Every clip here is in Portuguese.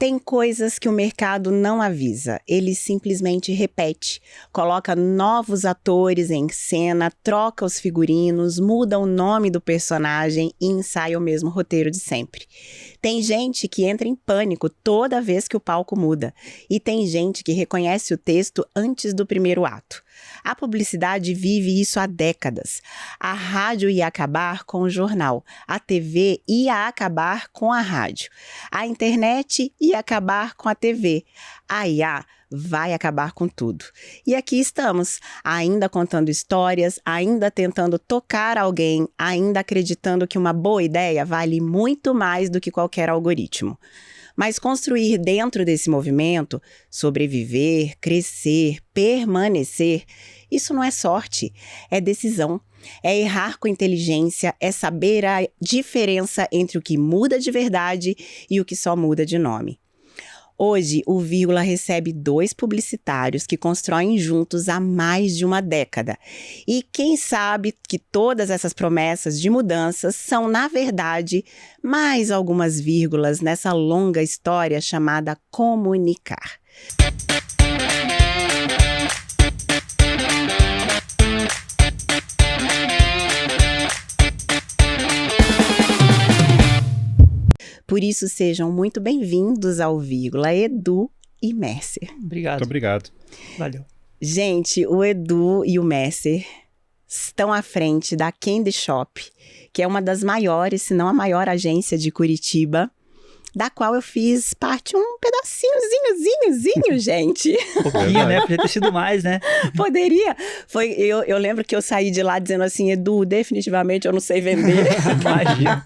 Tem coisas que o mercado não avisa, ele simplesmente repete, coloca novos atores em cena, troca os figurinos, muda o nome do personagem e ensaia o mesmo roteiro de sempre. Tem gente que entra em pânico toda vez que o palco muda, e tem gente que reconhece o texto antes do primeiro ato. A publicidade vive isso há décadas. A rádio ia acabar com o jornal, a TV ia acabar com a rádio, a internet ia acabar com a TV, a IA vai acabar com tudo. E aqui estamos, ainda contando histórias, ainda tentando tocar alguém, ainda acreditando que uma boa ideia vale muito mais do que qualquer algoritmo. Mas construir dentro desse movimento, sobreviver, crescer, permanecer, isso não é sorte, é decisão. É errar com inteligência, é saber a diferença entre o que muda de verdade e o que só muda de nome. Hoje, o Vírgula recebe 2 publicitários que constroem juntos há mais de uma década. E quem sabe que todas essas promessas de mudanças são, na verdade, mais algumas vírgulas nessa longa história chamada comunicar. Por isso, sejam muito bem-vindos ao Vírgula, Edu e Messer. Obrigado. Muito obrigado. Valeu. Gente, o Edu e o Messer estão à frente da Candy Shop, que é uma das maiores, se não a maior agência de Curitiba, da qual eu fiz parte um pedacinho, gente. Pouquinho, né? Podia ter sido mais, né? Poderia. Eu lembro que eu saí de lá dizendo assim, Edu, definitivamente eu não sei vender. Imagina.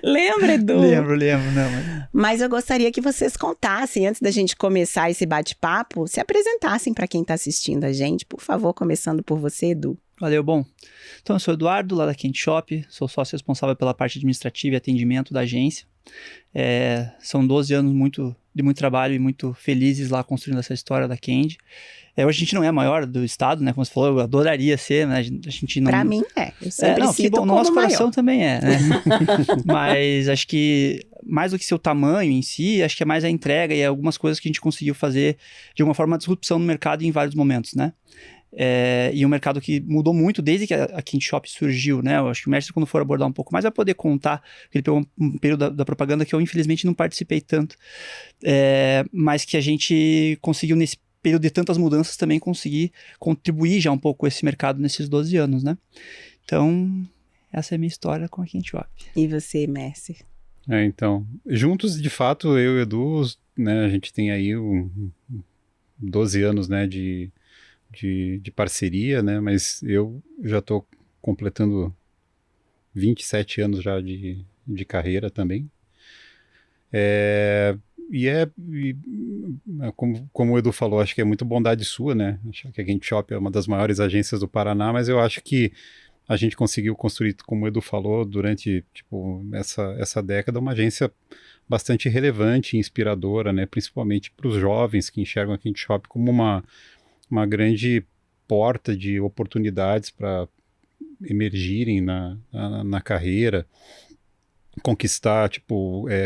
Lembra, Edu? Lembro, não. Mas eu gostaria que vocês contassem, antes da gente começar esse bate-papo, se apresentassem para quem está assistindo a gente. Por favor, começando por você, Edu. Valeu, bom. Então, eu sou o Eduardo, lá da Candy Shop, sou sócio responsável pela parte administrativa e atendimento da agência. São 12 anos de muito trabalho e muito felizes lá construindo essa história da Candy. Hoje a gente não é a maior do estado, né? Como você falou, eu adoraria ser, né? A gente não... Pra mim eu sempre não, cito bom, como no nosso maior. coração também é, né? Mas acho que mais do que seu tamanho em si, acho que é mais a entrega e algumas coisas que a gente conseguiu fazer de uma forma de disrupção no mercado em vários momentos, né? E um mercado que mudou muito desde que a Candy Shop surgiu, né? Eu acho que o Mestre, quando for abordar um pouco mais, vai poder contar, porque ele pegou um período da propaganda que eu infelizmente não participei tanto, mas que a gente conseguiu nesse período de tantas mudanças também conseguir contribuir já um pouco com esse mercado nesses 12 anos, né? Então, essa é a minha história com a Candy Shop. E você, Messi? Então, juntos, de fato, eu e o Edu, né, a gente tem aí 12 anos, né, de parceria, né, mas eu já estou completando 27 anos já de carreira também. Como o Edu falou, acho que é muito bondade sua, né? Acho que a Candy Shop é uma das maiores agências do Paraná, mas eu acho que a gente conseguiu construir, como o Edu falou, durante essa década, uma agência bastante relevante e inspiradora, né? Principalmente para os jovens que enxergam a Candy Shop como uma grande porta de oportunidades para emergirem na carreira, conquistar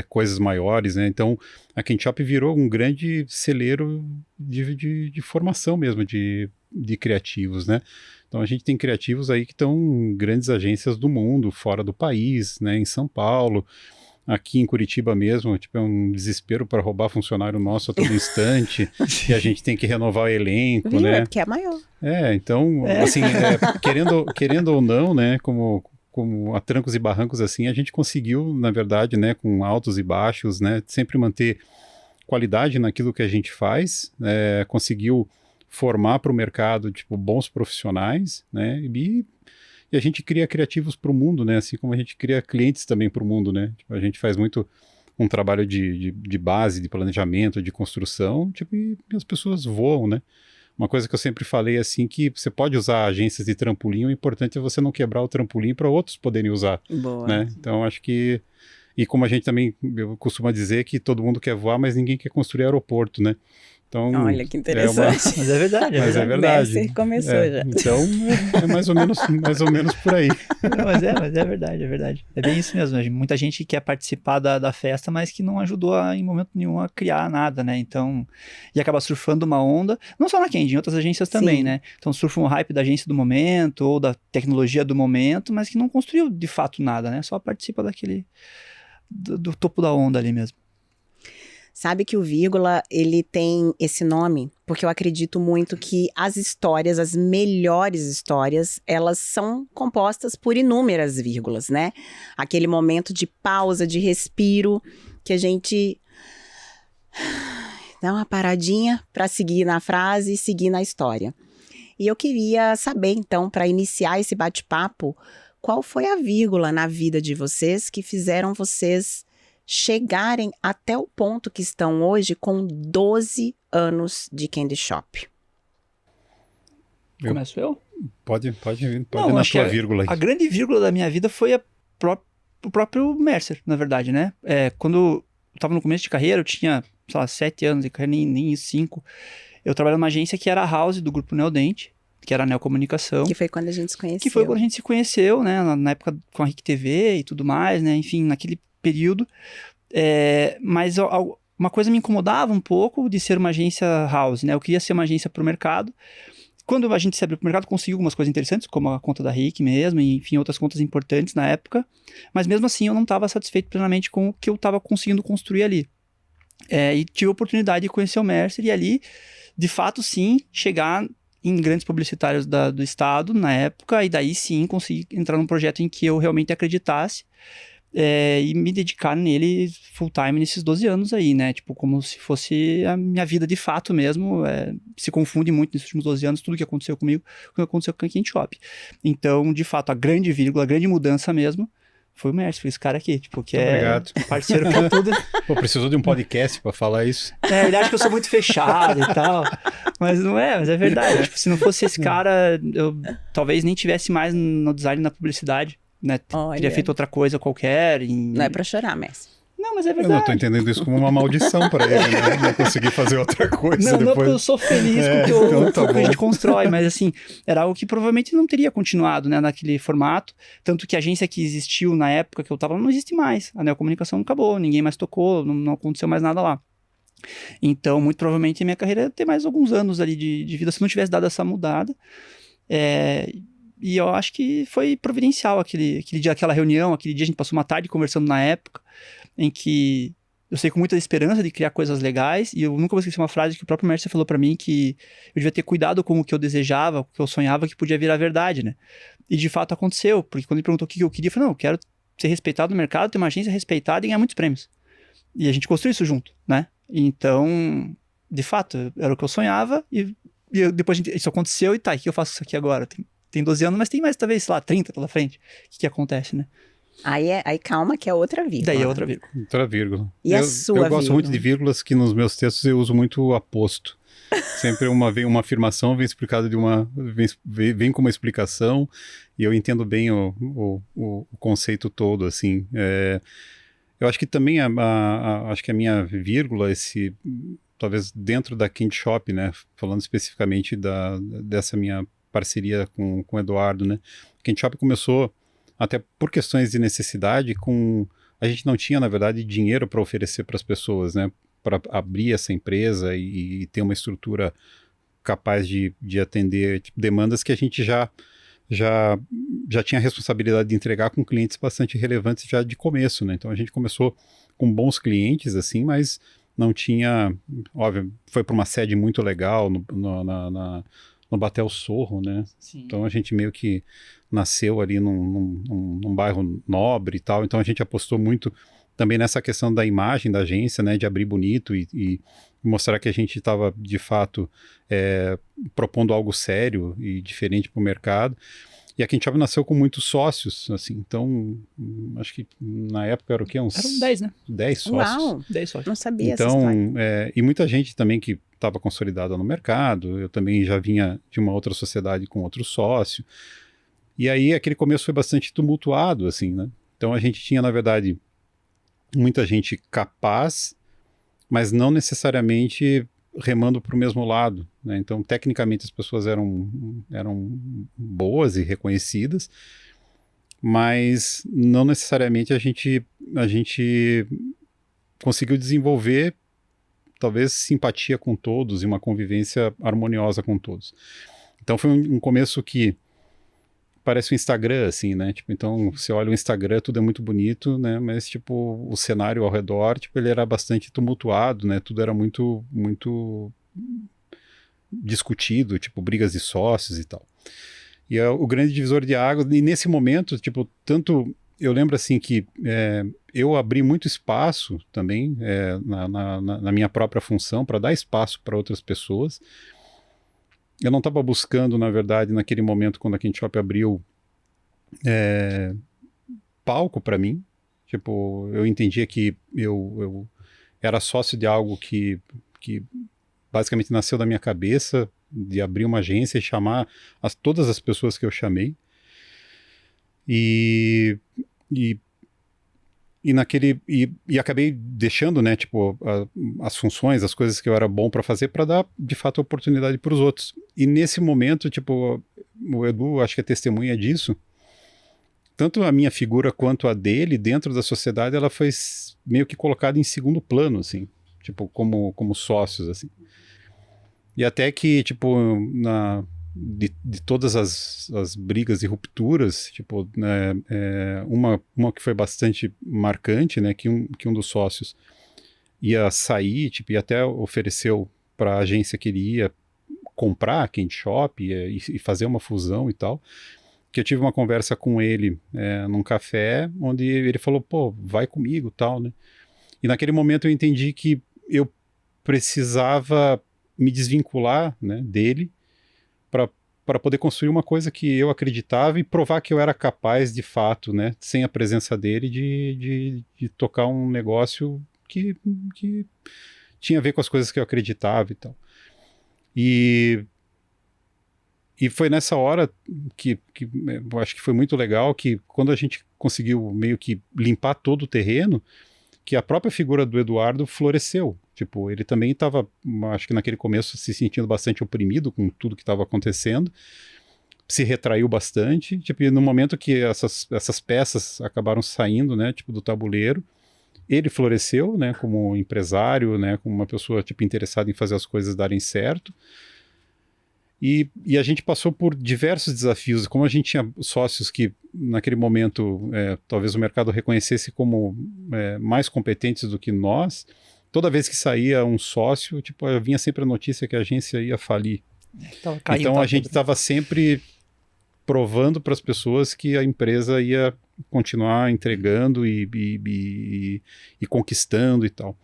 coisas maiores, né? Então a Candy Shop virou um grande celeiro de formação mesmo de criativos, né? Então a gente tem criativos aí que estão em grandes agências do mundo, fora do país, né? Em São Paulo, aqui em Curitiba mesmo, é um desespero para roubar funcionário nosso a todo instante, e a gente tem que renovar o elenco, Viu? né? É porque é maior. Então, assim, querendo ou não, né, como a trancos e barrancos, assim, a gente conseguiu, na verdade, né, com altos e baixos, né, sempre manter qualidade naquilo que a gente faz, conseguiu formar para o mercado, bons profissionais, né, e a gente cria criativos para o mundo, né, assim como a gente cria clientes também para o mundo, né, a gente faz muito um trabalho de base, de planejamento, de construção, e as pessoas voam, né. Uma coisa que eu sempre falei, assim, que você pode usar agências de trampolim, o importante é você não quebrar o trampolim para outros poderem usar. Boa. Né? Então, acho que... E como a gente também, eu costumo dizer que todo mundo quer voar, mas ninguém quer construir aeroporto, né? Então, Olha que interessante. Mas é verdade. Mas é verdade. Messer começou já. Então, é mais ou menos por aí. Não, mas é verdade, é verdade. É bem isso mesmo. Muita gente quer participar da festa, mas que não ajudou em momento nenhum a criar nada, né? Então, e acaba surfando uma onda, não só na Candy, em outras agências também, Sim. né? Então surfam o hype da agência do momento, ou da tecnologia do momento, mas que não construiu de fato nada, né? Só participa do topo da onda ali mesmo. Sabe que o Vírgula, ele tem esse nome porque eu acredito muito que as histórias, as melhores histórias, elas são compostas por inúmeras vírgulas, né? Aquele momento de pausa, de respiro, que a gente dá uma paradinha para seguir na frase e seguir na história. E eu queria saber, então, para iniciar esse bate-papo, qual foi a vírgula na vida de vocês que fizeram vocês chegarem até o ponto que estão hoje com 12 anos de Candy Shop? Começo eu? Pode Não, na acho que tua vírgula aí. a grande vírgula da minha vida foi o próprio Mercer, na verdade, né? Quando eu estava no começo de carreira, eu tinha, sei lá, 7 anos de carreira, nem 5. Eu trabalhava numa agência que era a House do Grupo Neodente, que era a Neocomunicação. Que foi quando a gente se conheceu. Que foi quando a gente se conheceu, né? Na época com a RIC TV e tudo mais, né? Enfim, naquele período. Mas uma coisa me incomodava um pouco de ser uma agência house, né? Eu queria ser uma agência para o mercado. Quando a gente se abriu para o mercado, conseguiu algumas coisas interessantes, como a conta da RIC mesmo, e enfim, outras contas importantes na época. Mas mesmo assim, eu não estava satisfeito plenamente com o que eu estava conseguindo construir ali. E tive a oportunidade de conhecer o Mercer e ali, de fato, sim, chegar em grandes publicitários do estado na época, e daí sim conseguir entrar num projeto em que eu realmente acreditasse e me dedicar nele full time nesses 12 anos aí, né? Tipo, como se fosse a minha vida de fato mesmo. Se confunde muito nesses últimos 12 anos tudo que aconteceu comigo com o que aconteceu com a Candy Shop. Então, de fato, a grande vírgula, a grande mudança mesmo foi o Mercer, foi esse cara aqui, tipo, que Obrigado. Parceiro pra tudo. Pô, precisou de um podcast pra falar isso. Ele acha que eu sou muito fechado e tal, mas não é, mas é verdade. Tipo, se não fosse esse cara, eu talvez nem tivesse mais no design, na publicidade, né? Teria feito outra coisa qualquer. Não é pra chorar, Messi. Não, mas é verdade. Eu não tô entendendo isso como uma maldição pra ele, né? Não conseguir fazer outra coisa não, depois. Não, porque eu sou feliz com o que a gente constrói, mas assim, era algo que provavelmente não teria continuado, né, naquele formato, tanto que a agência que existiu na época que eu tava não existe mais, a Neocomunicação acabou, ninguém mais tocou, não aconteceu mais nada lá. Então, muito provavelmente a minha carreira ia ter mais alguns anos ali de vida se não tivesse dado essa mudada. E eu acho que foi providencial aquele dia, aquela reunião, aquele dia a gente passou uma tarde conversando na época, em que eu sei com muita esperança de criar coisas legais, e eu nunca vou esquecer uma frase que o próprio Mercer falou pra mim, que eu devia ter cuidado com o que eu desejava, o que eu sonhava que podia virar verdade, né? E de fato aconteceu, porque quando ele perguntou o que eu queria, eu falei, não, eu quero ser respeitado no mercado, ter uma agência respeitada e ganhar muitos prêmios. E a gente construiu isso junto, né? Então, de fato, era o que eu sonhava, e depois isso aconteceu, e tá, o que eu faço isso aqui agora? Tem 12 anos, mas tem mais, talvez, sei lá, 30 pela frente. O que acontece, né? Aí calma que é outra vírgula. Daí é outra vírgula. Outra vírgula. E a sua Eu gosto muito de vírgulas que nos meus textos eu uso muito o aposto. Sempre uma afirmação vem explicada vem com uma explicação, e eu entendo bem o conceito todo, assim. Eu acho que também acho que a minha vírgula, talvez dentro da Candy Shop, né, falando especificamente dessa minha parceria com o Eduardo, né, a Candy Shop começou até por questões de necessidade, a gente não tinha, na verdade, dinheiro para oferecer para as pessoas, né, para abrir essa empresa e ter uma estrutura capaz de atender demandas que a gente já tinha a responsabilidade de entregar com clientes bastante relevantes já de começo, né? Então a gente começou com bons clientes, assim, mas não tinha, óbvio, foi para uma sede muito legal no Batel Sorro, né? Sim. Então a gente meio que nasceu ali num bairro nobre e tal, então a gente apostou muito também nessa questão da imagem da agência, né? De abrir bonito e mostrar que a gente estava, de fato, propondo algo sério e diferente para o mercado. E a Candy Shop nasceu com muitos sócios, assim, então, acho que na época era o quê? Eram 10, né? 10 sócios. Uau, 10 sócios. não sabia essa Então, história. e muita gente também que estava consolidada no mercado, eu também já vinha de uma outra sociedade com outro sócio, e aí aquele começo foi bastante tumultuado, assim, né? Então a gente tinha, na verdade, muita gente capaz, mas não necessariamente remando para o mesmo lado, né? Então, tecnicamente, as pessoas eram boas e reconhecidas, mas não necessariamente a gente conseguiu desenvolver, talvez, simpatia com todos e uma convivência harmoniosa com todos. Então, foi um começo que parece o Instagram, assim, né? Tipo, então, você olha o Instagram, tudo é muito bonito, né? Mas, tipo, o cenário ao redor, tipo, ele era bastante tumultuado, né? Tudo era muito, muito discutido, tipo, brigas de sócios e tal. E é o grande divisor de águas, e nesse momento, tipo, tanto... Eu lembro, assim, que eu abri muito espaço também na minha própria função para dar espaço para outras pessoas. Eu não estava buscando, na verdade, naquele momento, quando a Candy Shop abriu, palco para mim. Tipo, eu entendia que eu era sócio de algo que basicamente nasceu da minha cabeça, de abrir uma agência e chamar todas as pessoas que eu chamei. E acabei deixando, né, tipo, as funções, as coisas que eu era bom para fazer, para dar de fato oportunidade para os outros. E nesse momento, tipo, o Edu, acho que é testemunha disso. Tanto a minha figura quanto a dele dentro da sociedade, ela foi meio que colocada em segundo plano, assim, tipo, como sócios, assim. E até que, tipo, de todas as brigas e rupturas, tipo, né, uma que foi bastante marcante, né, que um dos sócios ia sair, tipo, e até ofereceu para a agência que ele ia comprar a Candy Shop e fazer uma fusão e tal, que eu tive uma conversa com ele num café, onde ele falou, pô, vai comigo, tal, né, e naquele momento eu entendi que eu precisava me desvincular, né, dele, para poder construir uma coisa que eu acreditava e provar que eu era capaz, de fato, né, sem a presença dele, de tocar um negócio que tinha a ver com as coisas que eu acreditava e tal. E foi nessa hora que eu acho que foi muito legal, que quando a gente conseguiu meio que limpar todo o terreno, que a própria figura do Eduardo floresceu. Tipo, ele também estava, acho que naquele começo, se sentindo bastante oprimido com tudo que estava acontecendo, se retraiu bastante, tipo, e no momento que essas peças acabaram saindo, né, tipo, do tabuleiro, ele floresceu, né, como empresário, né, como uma pessoa, tipo, interessada em fazer as coisas darem certo. E a gente passou por diversos desafios. Como a gente tinha sócios que, naquele momento, talvez o mercado reconhecesse como mais competentes do que nós, toda vez que saía um sócio, tipo, vinha sempre a notícia que a agência ia falir. Então a gente estava sempre provando para as pessoas que a empresa ia continuar entregando e conquistando e tal.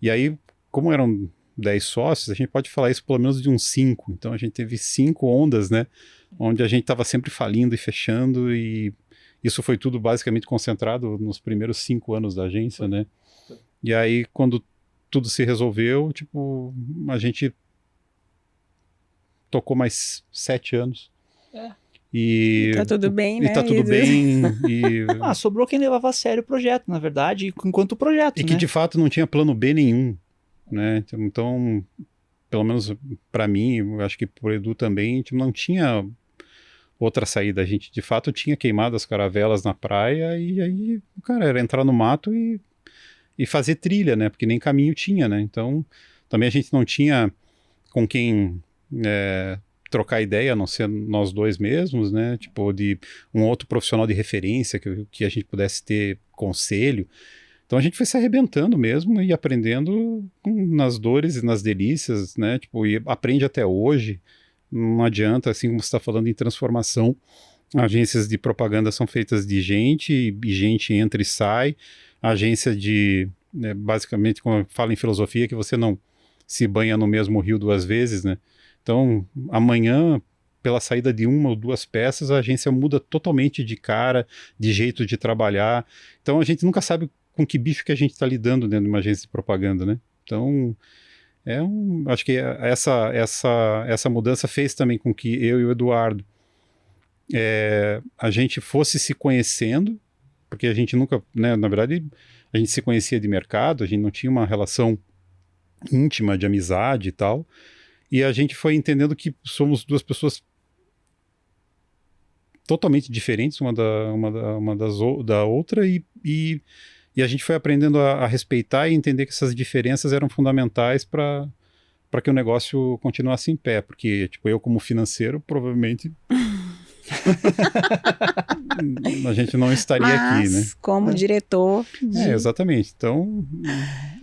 E aí, como eram 10 sócios, a gente pode falar isso pelo menos de uns 5. Então a gente teve 5 ondas, né? Onde a gente estava sempre falindo e fechando, e isso foi tudo basicamente concentrado nos primeiros 5 anos da agência, né? E aí, quando tudo se resolveu, tipo, a gente tocou mais 7 anos. E tá tudo bem, né? E tá tudo bem. Sobrou quem levava a sério o projeto, na verdade, enquanto projeto, e que de fato não tinha plano B nenhum, né? Então, pelo menos para mim, eu acho que pro Edu também, tipo, não tinha outra saída. A gente de fato tinha queimado as caravelas na praia, e aí, cara, era entrar no mato e fazer trilha, né? Porque nem caminho tinha, né? Então, também a gente não tinha com quem trocar ideia, a não ser nós dois mesmos, né? Tipo, de um outro profissional de referência que a gente pudesse ter conselho. Então a gente foi se arrebentando mesmo e aprendendo nas dores e nas delícias, né? Tipo, e aprende até hoje. Não adianta, assim como você está falando em transformação, agências de propaganda são feitas de gente, e gente entra e sai. A agência basicamente, como fala em filosofia, que você não se banha no mesmo rio 2 vezes, né? Então, amanhã, pela saída de 1 ou 2 peças, a agência muda totalmente de cara, de jeito de trabalhar. Então, a gente nunca sabe com que bicho que a gente está lidando dentro de uma agência de propaganda, né? Então, acho que essa mudança fez também com que eu e o Eduardo a gente fosse se conhecendo, porque a gente nunca, né, na verdade, a gente se conhecia de mercado, a gente não tinha uma relação íntima, de amizade e tal. E a gente foi entendendo que somos duas pessoas totalmente diferentes da outra e a gente foi aprendendo a respeitar e entender que essas diferenças eram fundamentais para que o negócio continuasse em pé, porque tipo, eu como financeiro provavelmente a gente não estaria aqui, né? Como diretor exatamente. Então,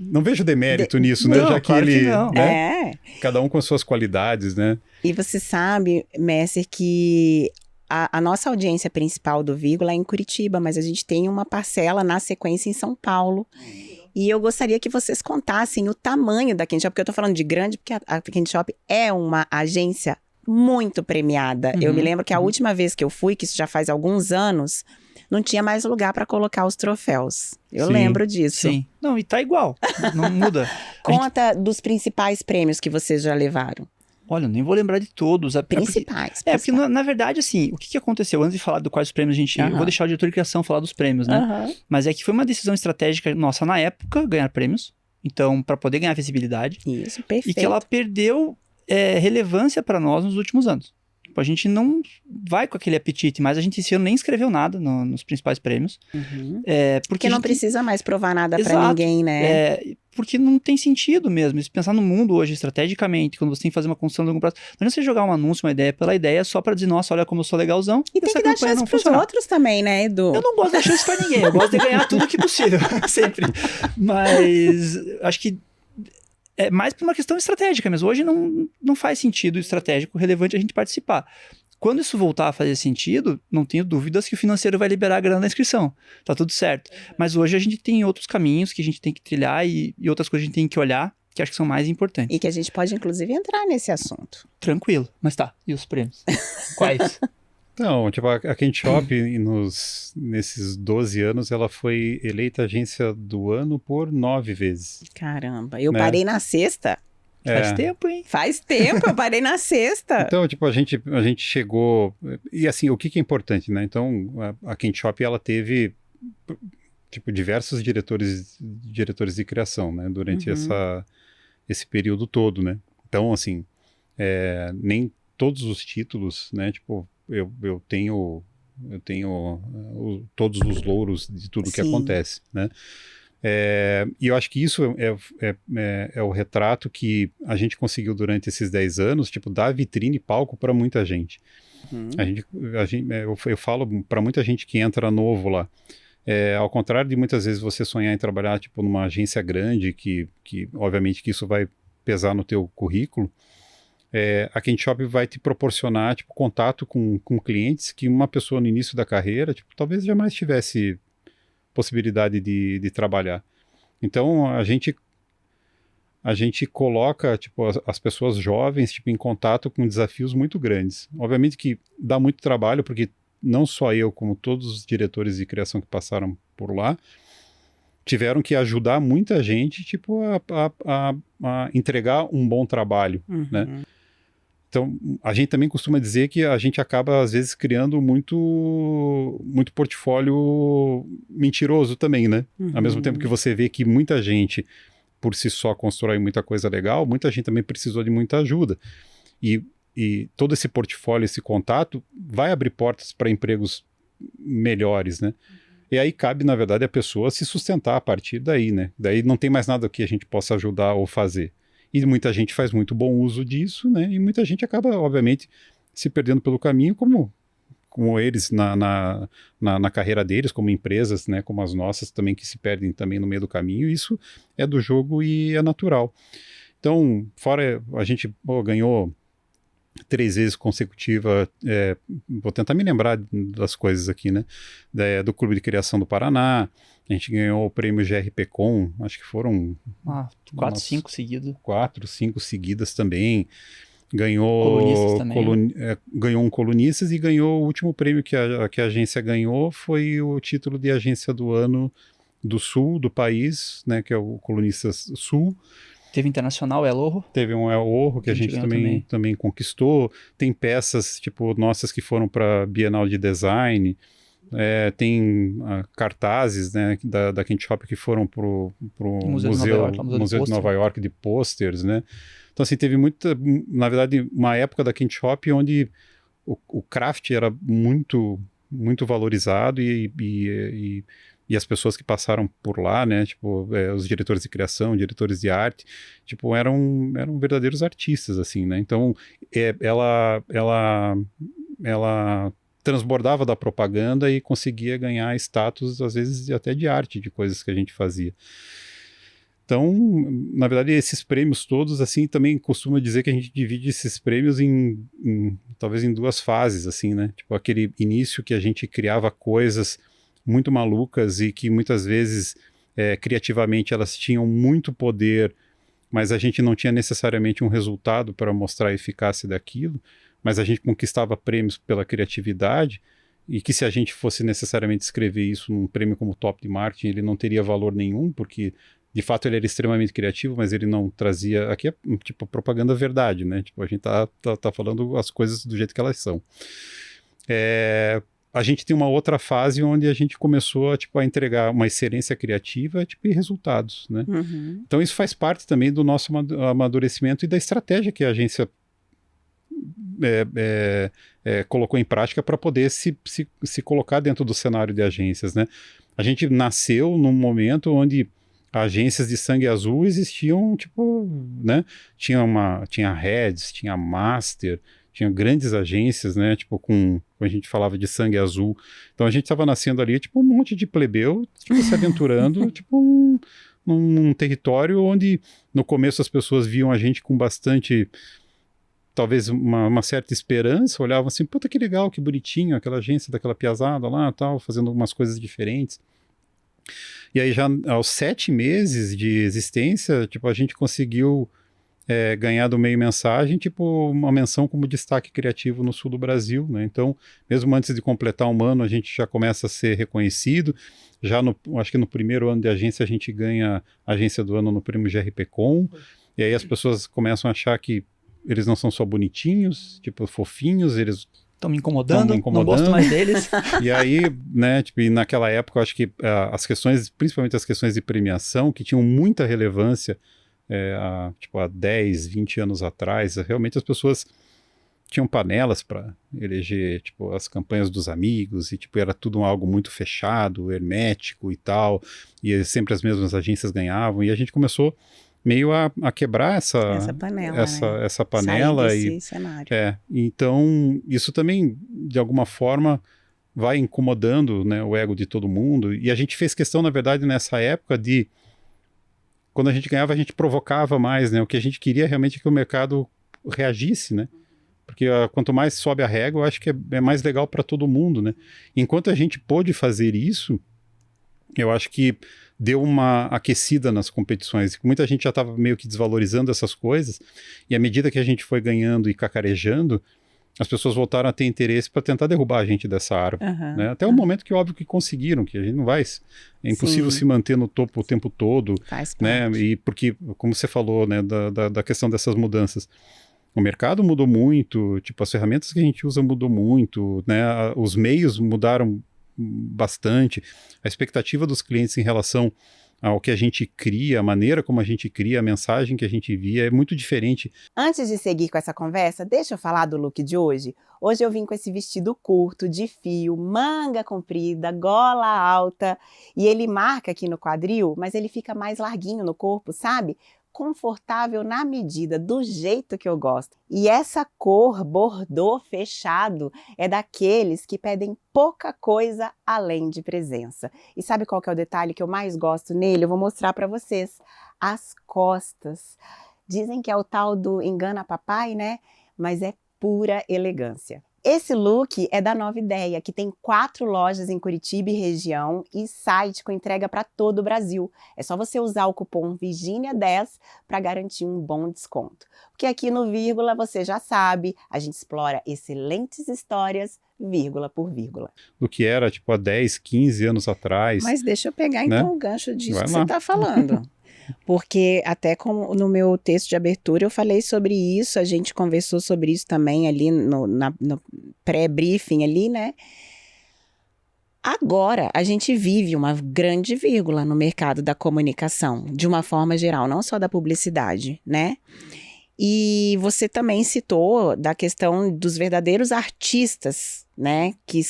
não vejo demérito nisso, né? Não, Já que claro ele, que não. né? Cada um com as suas qualidades, né? E você sabe, Messer, que a nossa audiência principal do Vírgula é em Curitiba, mas a gente tem uma parcela na sequência em São Paulo. E eu gostaria que vocês contassem o tamanho da Candy Shop, porque eu tô falando de grande, porque a Candy Shop é uma agência muito premiada. Eu me lembro que a última vez que eu fui, que isso já faz alguns anos, não tinha mais lugar para colocar os troféus. Eu lembro disso. Sim. Não, e tá igual. Não muda. Conta dos principais prêmios que vocês já levaram. Olha, eu nem vou lembrar de todos. Principais. Porque na verdade, assim, o que aconteceu? Antes de falar de quais prêmios a gente... Eu vou deixar o diretor de criação falar dos prêmios, né? Mas é que foi uma decisão estratégica nossa na época, ganhar prêmios. Então, para poder ganhar visibilidade. Isso, perfeito. E que ela perdeu relevância para nós nos últimos anos. Tipo, a gente não vai com aquele apetite, mas a gente esse ano nem escreveu nada nos principais prêmios. Porque não precisa mais provar nada para ninguém, né? Porque não tem sentido mesmo. Se pensar no mundo hoje, estrategicamente, quando você tem que fazer uma construção de longo prazo, não é você jogar um anúncio, uma ideia pela ideia, só para dizer, nossa, olha como eu sou legalzão. E tem que dar chance pros outros também, né, Edu? Eu não gosto de dar chance pra ninguém, eu gosto de ganhar tudo que possível, sempre. Mas acho que é mais por uma questão estratégica mesmo. Hoje não faz sentido estratégico relevante a gente participar. Quando isso voltar a fazer sentido, não tenho dúvidas que o financeiro vai liberar a grana da inscrição. Tá tudo certo. Mas hoje a gente tem outros caminhos que a gente tem que trilhar e outras coisas que a gente tem que olhar, que acho que são mais importantes. E que a gente pode, inclusive, entrar nesse assunto. Tranquilo. Mas tá, e os prêmios? Quais? Então, tipo, a Candy Shop, nesses 12 anos, ela foi eleita agência do ano por 9 vezes. Caramba, eu parei na sexta. Faz tempo, hein? Faz tempo, eu parei na sexta. Então, tipo, a gente chegou... E assim, o que é importante, né? Então, a Candy Shop, ela teve, tipo, diversos diretores de criação, né? Durante esse período todo, né? Então, assim, nem todos os títulos, né? Tipo, eu tenho todos os louros de tudo que acontece, né? E eu acho que isso é o retrato que a gente conseguiu durante esses 10 anos, tipo, dar vitrine e palco para muita gente. Eu falo para muita gente que entra novo lá, ao contrário de muitas vezes você sonhar em trabalhar tipo, numa agência grande, que obviamente que isso vai pesar no teu currículo, a Candy Shop vai te proporcionar tipo, contato com clientes que uma pessoa no início da carreira tipo, talvez jamais tivesse possibilidade de trabalhar. Então, a gente coloca tipo, as pessoas jovens tipo, em contato com desafios muito grandes. Obviamente que dá muito trabalho, porque não só eu, como todos os diretores de criação que passaram por lá, tiveram que ajudar muita gente tipo, a entregar um bom trabalho, né? Então, a gente também costuma dizer que a gente acaba, às vezes, criando muito portfólio mentiroso também, né? Ao mesmo tempo que você vê que muita gente, por si só, constrói muita coisa legal, muita gente também precisou de muita ajuda. E todo esse portfólio, esse contato, vai abrir portas para empregos melhores, né? E aí cabe, na verdade, a pessoa se sustentar a partir daí, né? Daí não tem mais nada que a gente possa ajudar ou fazer. E muita gente faz muito bom uso disso, né? E muita gente acaba, obviamente, se perdendo pelo caminho, como eles na carreira deles, como empresas, né? Como as nossas também, que se perdem também no meio do caminho. Isso é do jogo e é natural. Então, fora a gente ganhou 3 vezes consecutiva, vou tentar me lembrar das coisas aqui, né? Do Clube de Criação do Paraná. A gente ganhou o prêmio GRPcom, acho que foram 4, 5 seguidos. 4, 5 seguidas também. Ganhou Colunistas também. Ganhou um Colunistas e ganhou o último prêmio que a agência ganhou, foi o título de agência do ano do sul do país, né? Que é o Colunistas Sul. Teve Internacional, El Oro. Teve um El Oro que a gente também conquistou. Tem peças tipo nossas que foram para Bienal de Design. tem cartazes, né, da Candy Shop que foram pro Museu de Nova York de posters, né? Então, assim, teve na verdade, uma época da Candy Shop onde o craft era muito, muito valorizado e as pessoas que passaram por lá, né, tipo, os diretores de criação, diretores de arte, tipo, eram verdadeiros artistas, assim, né? Então, ela transbordava da propaganda e conseguia ganhar status, às vezes, até de arte, de coisas que a gente fazia. Então, na verdade, esses prêmios todos, assim, também costumo dizer que a gente divide esses prêmios talvez em 2 fases, assim, né? Tipo, aquele início que a gente criava coisas muito malucas e que muitas vezes, criativamente, elas tinham muito poder, mas a gente não tinha necessariamente um resultado para mostrar a eficácia daquilo, mas a gente conquistava prêmios pela criatividade, e que se a gente fosse necessariamente escrever isso num prêmio como top de marketing, ele não teria valor nenhum, porque de fato ele era extremamente criativo, mas ele não trazia... Aqui é tipo propaganda verdade, né? Tipo, a gente tá falando as coisas do jeito que elas são. A gente tem uma outra fase onde a gente começou a entregar uma excelência criativa e resultados, né? Uhum. Então isso faz parte também do nosso amadurecimento e da estratégia que a agência colocou em prática para poder se colocar dentro do cenário de agências, né? A gente nasceu num momento onde agências de sangue azul existiam, tipo, né? Tinha Reds, tinha Master, tinha grandes agências, né? Tipo, quando a gente falava de sangue azul. Então a gente estava nascendo ali, tipo, um monte de plebeu, tipo, se aventurando, tipo, num território onde no começo as pessoas viam a gente com bastante, talvez uma certa esperança, olhavam assim, puta que legal, que bonitinho, aquela agência daquela piazada lá, tal, fazendo algumas coisas diferentes. E aí já aos 7 meses de existência, tipo, a gente conseguiu ganhar do Meio Mensagem, tipo, uma menção como destaque criativo no sul do Brasil, né? Então, mesmo antes de completar 1 ano, a gente já começa a ser reconhecido. Já acho que no primeiro ano de agência, a gente ganha a agência do ano no prêmio GRPcom. E aí as pessoas começam a achar que eles não são só bonitinhos, tipo, fofinhos, eles estão me incomodando, não gosto mais deles. E aí, né, tipo, e naquela época, eu acho que as questões, principalmente as questões de premiação, que tinham muita relevância há 10, 20 anos atrás, realmente as pessoas tinham panelas para eleger, tipo, as campanhas dos amigos, e tipo, era tudo algo muito fechado, hermético e tal, e sempre as mesmas agências ganhavam, e a gente começou meio a quebrar essa panela, sair desse cenário. Então isso também de alguma forma vai incomodando, né, o ego de todo mundo, e a gente fez questão, na verdade, nessa época de, quando a gente ganhava, a gente provocava mais, né, o que a gente queria realmente é que o mercado reagisse, né, porque quanto mais sobe a régua, eu acho que é mais legal para todo mundo, né. Enquanto a gente pôde fazer isso, eu acho que deu uma aquecida nas competições. Muita gente já estava meio que desvalorizando essas coisas, e à medida que a gente foi ganhando e cacarejando, as pessoas voltaram a ter interesse para tentar derrubar a gente dessa árvore. Né? Até o momento que, óbvio, que conseguiram, que a gente não vai... É impossível se manter no topo o tempo todo. Né? E porque, como você falou, né, da questão dessas mudanças, o mercado mudou muito, tipo, as ferramentas que a gente usa mudou muito, né? Os meios mudaram bastante, a expectativa dos clientes em relação ao que a gente cria, a maneira como a gente cria, a mensagem que a gente via é muito diferente. Antes de seguir com essa conversa, deixa eu falar do look de hoje. Hoje eu vim com esse vestido curto, de fio, manga comprida, gola alta, e ele marca aqui no quadril, mas ele fica mais larguinho no corpo, sabe? Confortável na medida, do jeito que eu gosto. E essa cor bordô fechado é daqueles que pedem pouca coisa além de presença. E sabe qual que é o detalhe que eu mais gosto nele? Eu vou mostrar para vocês. As costas. Dizem que é o tal do engana papai, né? Mas é pura elegância. Esse look é da Nova Ideia, que tem 4 lojas em Curitiba e região e site com entrega para todo o Brasil. É só você usar o cupom Virginia10 para garantir um bom desconto. Porque aqui no Vírgula, você já sabe, a gente explora excelentes histórias, vírgula por vírgula. Do que era, tipo, há 10, 15 anos atrás. Mas deixa eu pegar, então, o gancho disso que você está falando. Porque até como no meu texto de abertura eu falei sobre isso, a gente conversou sobre isso também ali no pré-briefing ali, né? Agora, a gente vive uma grande vírgula no mercado da comunicação, de uma forma geral, não só da publicidade, né? E você também citou da questão dos verdadeiros artistas, né? Que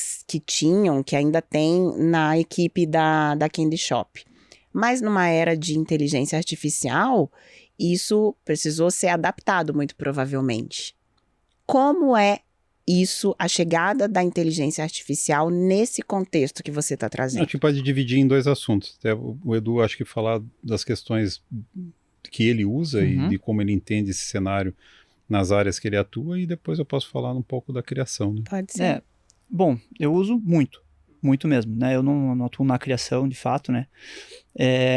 tinham, que ainda tem na equipe da Candy Shop. Mas numa era de inteligência artificial, isso precisou ser adaptado muito provavelmente. Como é isso, a chegada da inteligência artificial nesse contexto que você está trazendo? Acho que pode dividir em 2 assuntos. Até o Edu, acho que falar das questões que ele usa e de como ele entende esse cenário nas áreas que ele atua, e depois eu posso falar um pouco da criação, né? Pode ser. Bom, eu uso muito mesmo, né? Eu não atuo na criação, de fato, né?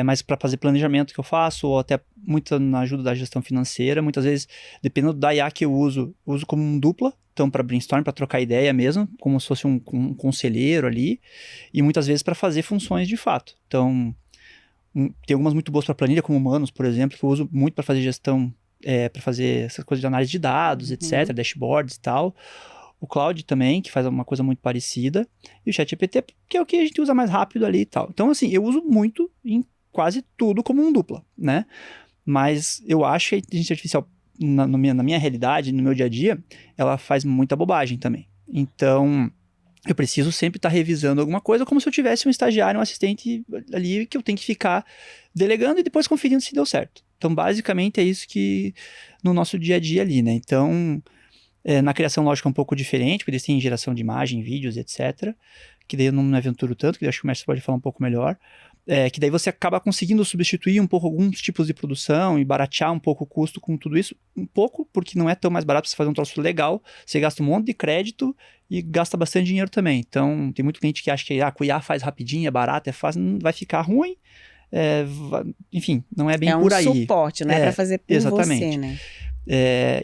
Mas para fazer planejamento que eu faço, ou até muito na ajuda da gestão financeira, muitas vezes, dependendo da IA que eu uso como um dupla, então para brainstorm, para trocar ideia mesmo, como se fosse um conselheiro ali, e muitas vezes para fazer funções de fato. Então, tem algumas muito boas para planilha, como Humanos, por exemplo, que eu uso muito para fazer gestão, para fazer essas coisas de análise de dados, etc., dashboards e tal. O Claude também, que faz uma coisa muito parecida, e o ChatGPT, que é o que a gente usa mais rápido ali e tal. Então, assim, eu uso muito em quase tudo como um dupla, né? Mas eu acho que a inteligência artificial, na minha realidade, no meu dia a dia, ela faz muita bobagem também. Então, eu preciso sempre estar revisando alguma coisa, como se eu tivesse um estagiário, um assistente ali, que eu tenho que ficar delegando e depois conferindo se deu certo. Então, basicamente, é isso que no nosso dia a dia ali, né? Então, na criação, lógico, é um pouco diferente, porque eles têm geração de imagem, vídeos, etc. Que daí eu não me aventuro tanto, que eu acho que o mestre pode falar um pouco melhor. Que daí você acaba conseguindo substituir um pouco alguns tipos de produção e baratear um pouco o custo com tudo isso. Um pouco, porque não é tão mais barato você fazer um troço legal, você gasta um monte de crédito e gasta bastante dinheiro também. Então, tem muito cliente que acha que o IA faz rapidinho, é barato, é fácil, não vai ficar ruim. Enfim, não é bem por aí. É um suporte, não é para fazer por você, né?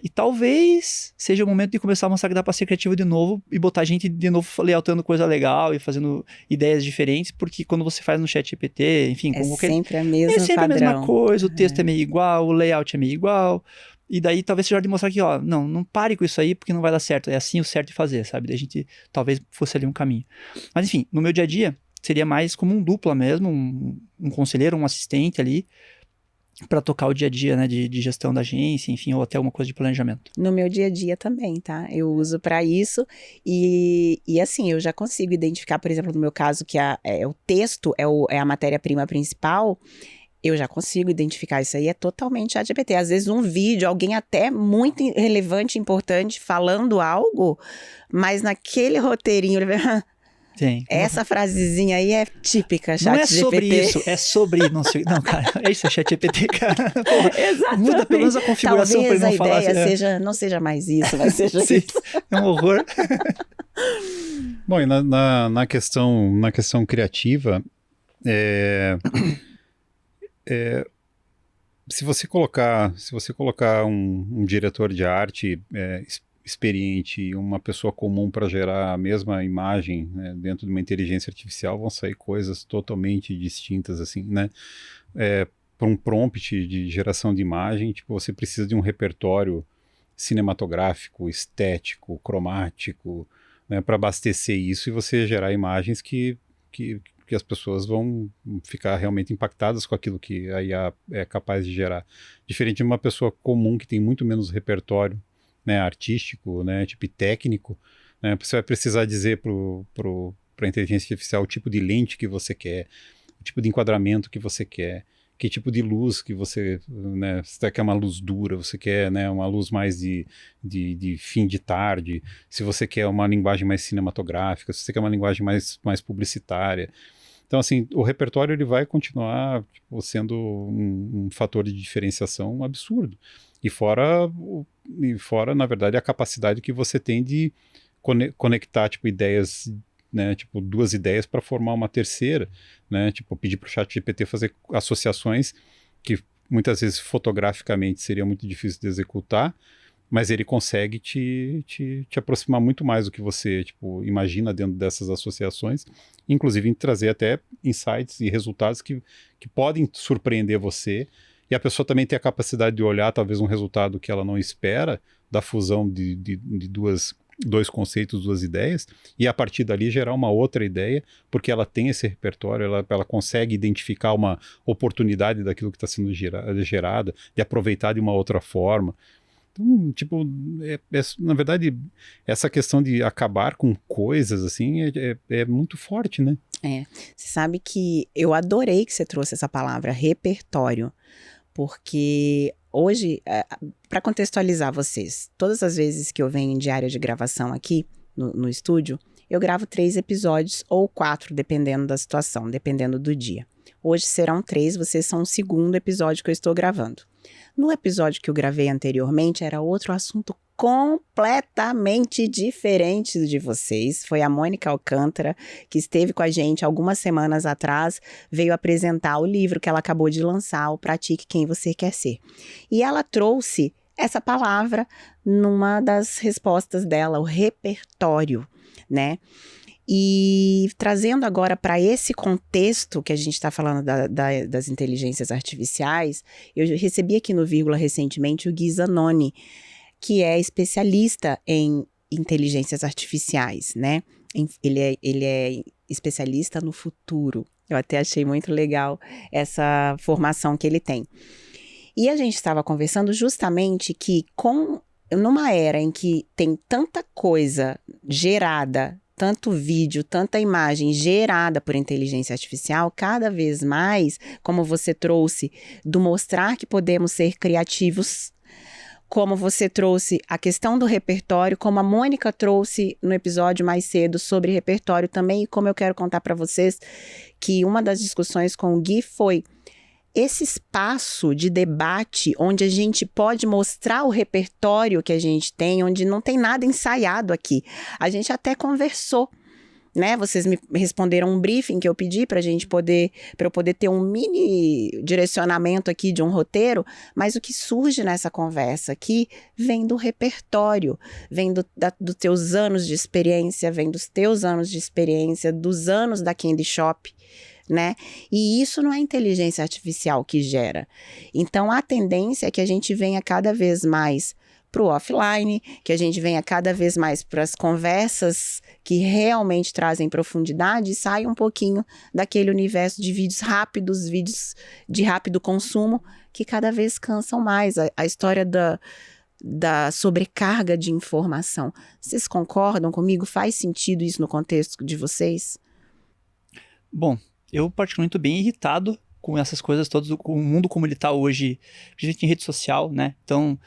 E talvez seja o momento de começar a mostrar que dá para ser criativo de novo e botar gente de novo layoutando coisa legal e fazendo ideias diferentes, porque quando você faz no ChatGPT, enfim, com qualquer... sempre a mesma sempre padrão. a mesma coisa, o texto é meio igual, o layout é meio igual, e daí talvez seja hora de mostrar que, não pare com isso aí porque não vai dar certo, é assim o certo de fazer, sabe? Daí a gente talvez fosse ali um caminho. Mas enfim, no meu dia a dia seria mais como um dupla mesmo, um conselheiro, um assistente ali, para tocar o dia a dia, né, de gestão da agência, enfim, ou até alguma coisa de planejamento. No meu dia a dia também, tá? Eu uso para isso e assim, eu já consigo identificar, por exemplo, no meu caso, que o texto é a matéria-prima principal, eu já consigo identificar isso aí, é totalmente ChatGPT. Às vezes um vídeo, alguém até muito relevante, importante, falando algo, mas naquele roteirinho, ele vai... Tem. Essa frasezinha aí é típica ChatGPT. Não é sobre isso, é sobre... Não, cara, é isso, é ChatGPT, cara. Porra, exatamente. Muda pelo menos a configuração para ele não falar assim. Talvez a ideia não seja mais isso, mas seja Sim, isso. É um horror. Bom, e na questão criativa, se você colocar um diretor de arte experiente e uma pessoa comum para gerar a mesma imagem, né, dentro de uma inteligência artificial, vão sair coisas totalmente distintas, assim, né? Para um prompt de geração de imagem, tipo, você precisa de um repertório cinematográfico, estético, cromático, né, para abastecer isso e você gerar imagens que as pessoas vão ficar realmente impactadas com aquilo que a IA é capaz de gerar. Diferente de uma pessoa comum que tem muito menos repertório, né, artístico, né, tipo técnico, né, você vai precisar dizer para a inteligência artificial o tipo de lente que você quer, o tipo de enquadramento que você quer, que tipo de luz que você, né, você quer uma luz dura, você quer, né, uma luz mais de fim de tarde, se você quer uma linguagem mais cinematográfica, se você quer uma linguagem mais publicitária. Então, assim, o repertório ele vai continuar, tipo, sendo um fator de diferenciação absurdo. E fora, na verdade, a capacidade que você tem de conectar, tipo, ideias, né, tipo, 2 ideias para formar uma terceira, né, tipo, pedir para o ChatGPT fazer associações que muitas vezes fotograficamente seria muito difícil de executar, mas ele consegue te aproximar muito mais do que você, tipo, imagina dentro dessas associações, inclusive em trazer até insights e resultados que podem surpreender você. E a pessoa também tem a capacidade de olhar talvez um resultado que ela não espera da fusão de 2 dois conceitos, duas ideias, e a partir dali gerar uma outra ideia, porque ela tem esse repertório, ela consegue identificar uma oportunidade daquilo que está sendo gerada, de aproveitar de uma outra forma. Então, tipo, na verdade, essa questão de acabar com coisas, assim, é muito forte, né? Você sabe que eu adorei que você trouxe essa palavra, repertório, porque hoje, para contextualizar vocês, todas as vezes que eu venho em diária de gravação aqui no estúdio, eu gravo 3 episódios ou 4, dependendo da situação, dependendo do dia. Hoje serão 3, vocês são o 2º episódio que eu estou gravando. No episódio que eu gravei anteriormente, era outro assunto completamente diferente de vocês. Foi a Mônica Alcântara, que esteve com a gente algumas semanas atrás, veio apresentar o livro que ela acabou de lançar, o Pratique Quem Você Quer Ser. E ela trouxe essa palavra numa das respostas dela, o repertório, né? E trazendo agora para esse contexto que a gente está falando das inteligências artificiais, eu recebi aqui no Vírgula recentemente o Gui Zanoni, que é especialista em inteligências artificiais, né? Ele é especialista no futuro. Eu até achei muito legal essa formação que ele tem. E a gente estava conversando justamente que numa era em que tem tanta coisa gerada, tanto vídeo, tanta imagem gerada por inteligência artificial, cada vez mais, como você trouxe, do mostrar que podemos ser criativos, como você trouxe a questão do repertório, como a Mônica trouxe no episódio mais cedo sobre repertório também, e como eu quero contar para vocês que uma das discussões com o Gui foi esse espaço de debate onde a gente pode mostrar o repertório que a gente tem, onde não tem nada ensaiado aqui. A gente até conversou, né? Vocês me responderam um briefing que eu pedi para eu poder ter um mini direcionamento aqui de um roteiro, mas o que surge nessa conversa aqui vem do repertório, vem dos teus anos de experiência, vem dos teus anos de experiência, dos anos da Candy Shop, né? E isso não é inteligência artificial que gera. Então, a tendência é que a gente venha cada vez mais para o offline, que a gente venha cada vez mais para as conversas que realmente trazem profundidade e saia um pouquinho daquele universo de vídeos rápidos, vídeos de rápido consumo, que cada vez cansam mais. A história da sobrecarga de informação. Vocês concordam comigo? Faz sentido isso no contexto de vocês? Bom, eu particularmente estou bem irritado com essas coisas todas, com o mundo como ele está hoje, principalmente em rede social, né? Então,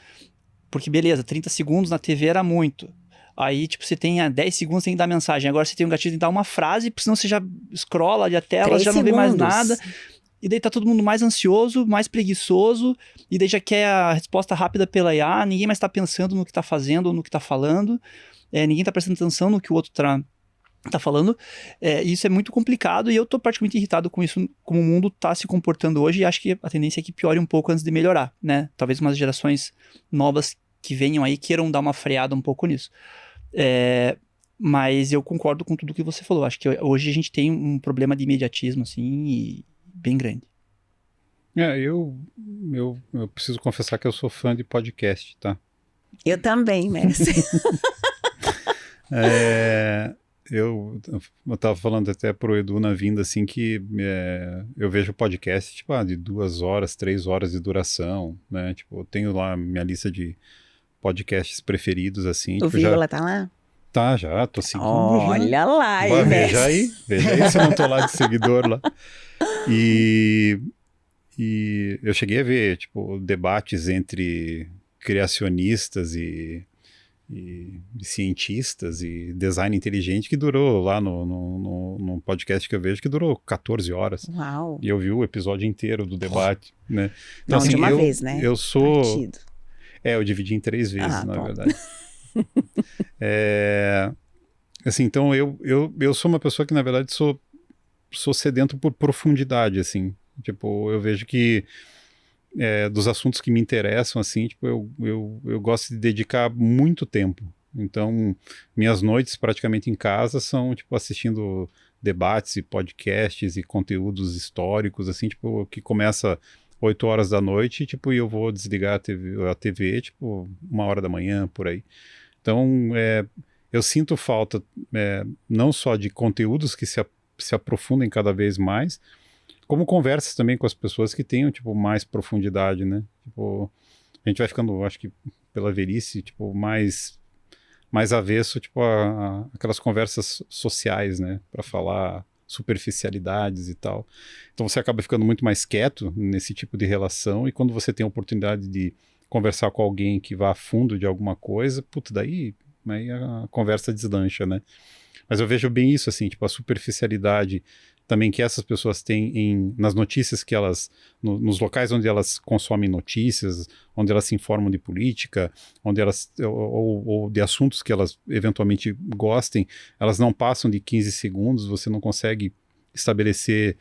porque beleza, 30 segundos na TV era muito. Aí, tipo, você tem 10 segundos, tem que dar mensagem. Agora você tem um gatilho de dar uma frase, porque senão você já scrolla ali a tela, já não vê mais nada. E daí tá todo mundo mais ansioso, mais preguiçoso, e daí já quer a resposta rápida pela IA, ninguém mais tá pensando no que tá fazendo ou no que tá falando, ninguém tá prestando atenção no que o outro tá falando, isso é muito complicado e eu tô particularmente irritado com isso, como o mundo tá se comportando hoje, e acho que a tendência é que piore um pouco antes de melhorar, né? Talvez umas gerações novas que venham aí queiram dar uma freada um pouco nisso. Mas eu concordo com tudo que você falou, acho que hoje a gente tem um problema de imediatismo, assim, bem grande. Eu preciso confessar que eu sou fã de podcast, tá? Eu também, mestre. Eu tava falando até pro Edu na vinda, assim, que eu vejo podcast, tipo, de 2 horas, 3 horas de duração, né? Tipo, eu tenho lá minha lista de podcasts preferidos, assim. O Vírgula tá lá? Tá, já, tô seguindo. Olha lá, hein, veja aí se eu não tô lá de seguidor lá. E eu cheguei a ver, tipo, debates entre criacionistas e cientistas e design inteligente que durou lá no podcast que eu vejo, que durou 14 horas. Uau. E eu vi o episódio inteiro do debate, né? Então, não, de uma vez, né? Eu sou... Partido. Eu dividi em 3 vezes, na verdade. Assim, então eu sou uma pessoa que, na verdade, sou sedento por profundidade, assim. Tipo, eu vejo que dos assuntos que me interessam, assim, tipo, eu gosto de dedicar muito tempo. Então, minhas noites praticamente em casa são, tipo, assistindo debates e podcasts e conteúdos históricos, assim, tipo, que começa 8 horas da noite, tipo, e eu vou desligar a TV tipo, 1 hora da manhã, por aí. Então, eu sinto falta não só de conteúdos que se aprofundem cada vez mais, como conversas também com as pessoas que tenham, tipo, mais profundidade, né? Tipo, a gente vai ficando, acho que pela velhice, tipo, mais avesso, tipo, aquelas conversas sociais, né? Para falar superficialidades e tal. Então você acaba ficando muito mais quieto nesse tipo de relação, e quando você tem a oportunidade de conversar com alguém que vá a fundo de alguma coisa, putz, daí a conversa deslancha, né? Mas eu vejo bem isso, assim, tipo, a superficialidade também que essas pessoas têm nas notícias que elas, nos locais onde elas consomem notícias, onde elas se informam de política, onde elas, ou de assuntos que elas eventualmente gostem, elas não passam de 15 segundos, você não consegue estabelecer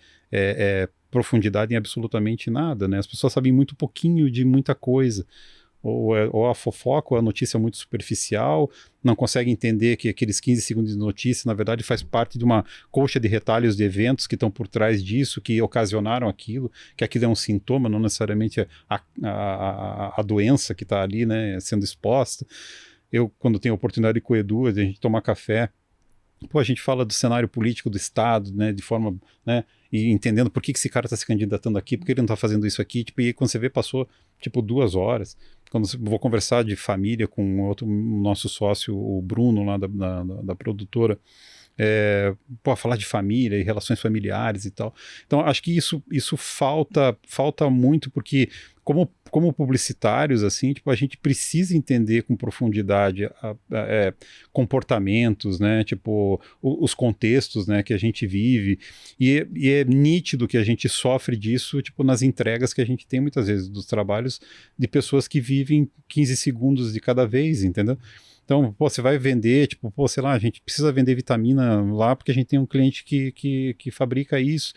profundidade em absolutamente nada, né? As pessoas sabem muito pouquinho de muita coisa. Ou a fofoca, ou a notícia muito superficial, não consegue entender que aqueles 15 segundos de notícia, na verdade, faz parte de uma colcha de retalhos de eventos que estão por trás disso, que ocasionaram aquilo, que aquilo é um sintoma, não necessariamente a doença que está ali, né, sendo exposta. Eu, quando tenho a oportunidade com o Edu, de a gente tomar café, a gente fala do cenário político do Estado, né, de forma, né, e entendendo por que esse cara está se candidatando aqui, por que ele não está fazendo isso aqui, tipo, e aí quando você vê, passou, tipo, 2 horas. Quando eu vou conversar de família com outro nosso sócio, o Bruno, lá da produtora, falar de família e relações familiares e tal. Então, acho que isso falta muito, porque como publicitários, assim, tipo, a gente precisa entender com profundidade comportamentos, né, tipo, os contextos, né, que a gente vive, e é nítido que a gente sofre disso, tipo, nas entregas que a gente tem muitas vezes dos trabalhos de pessoas que vivem 15 segundos de cada vez, entendeu? Então, você vai vender, tipo, sei lá, a gente precisa vender vitamina lá porque a gente tem um cliente que fabrica isso.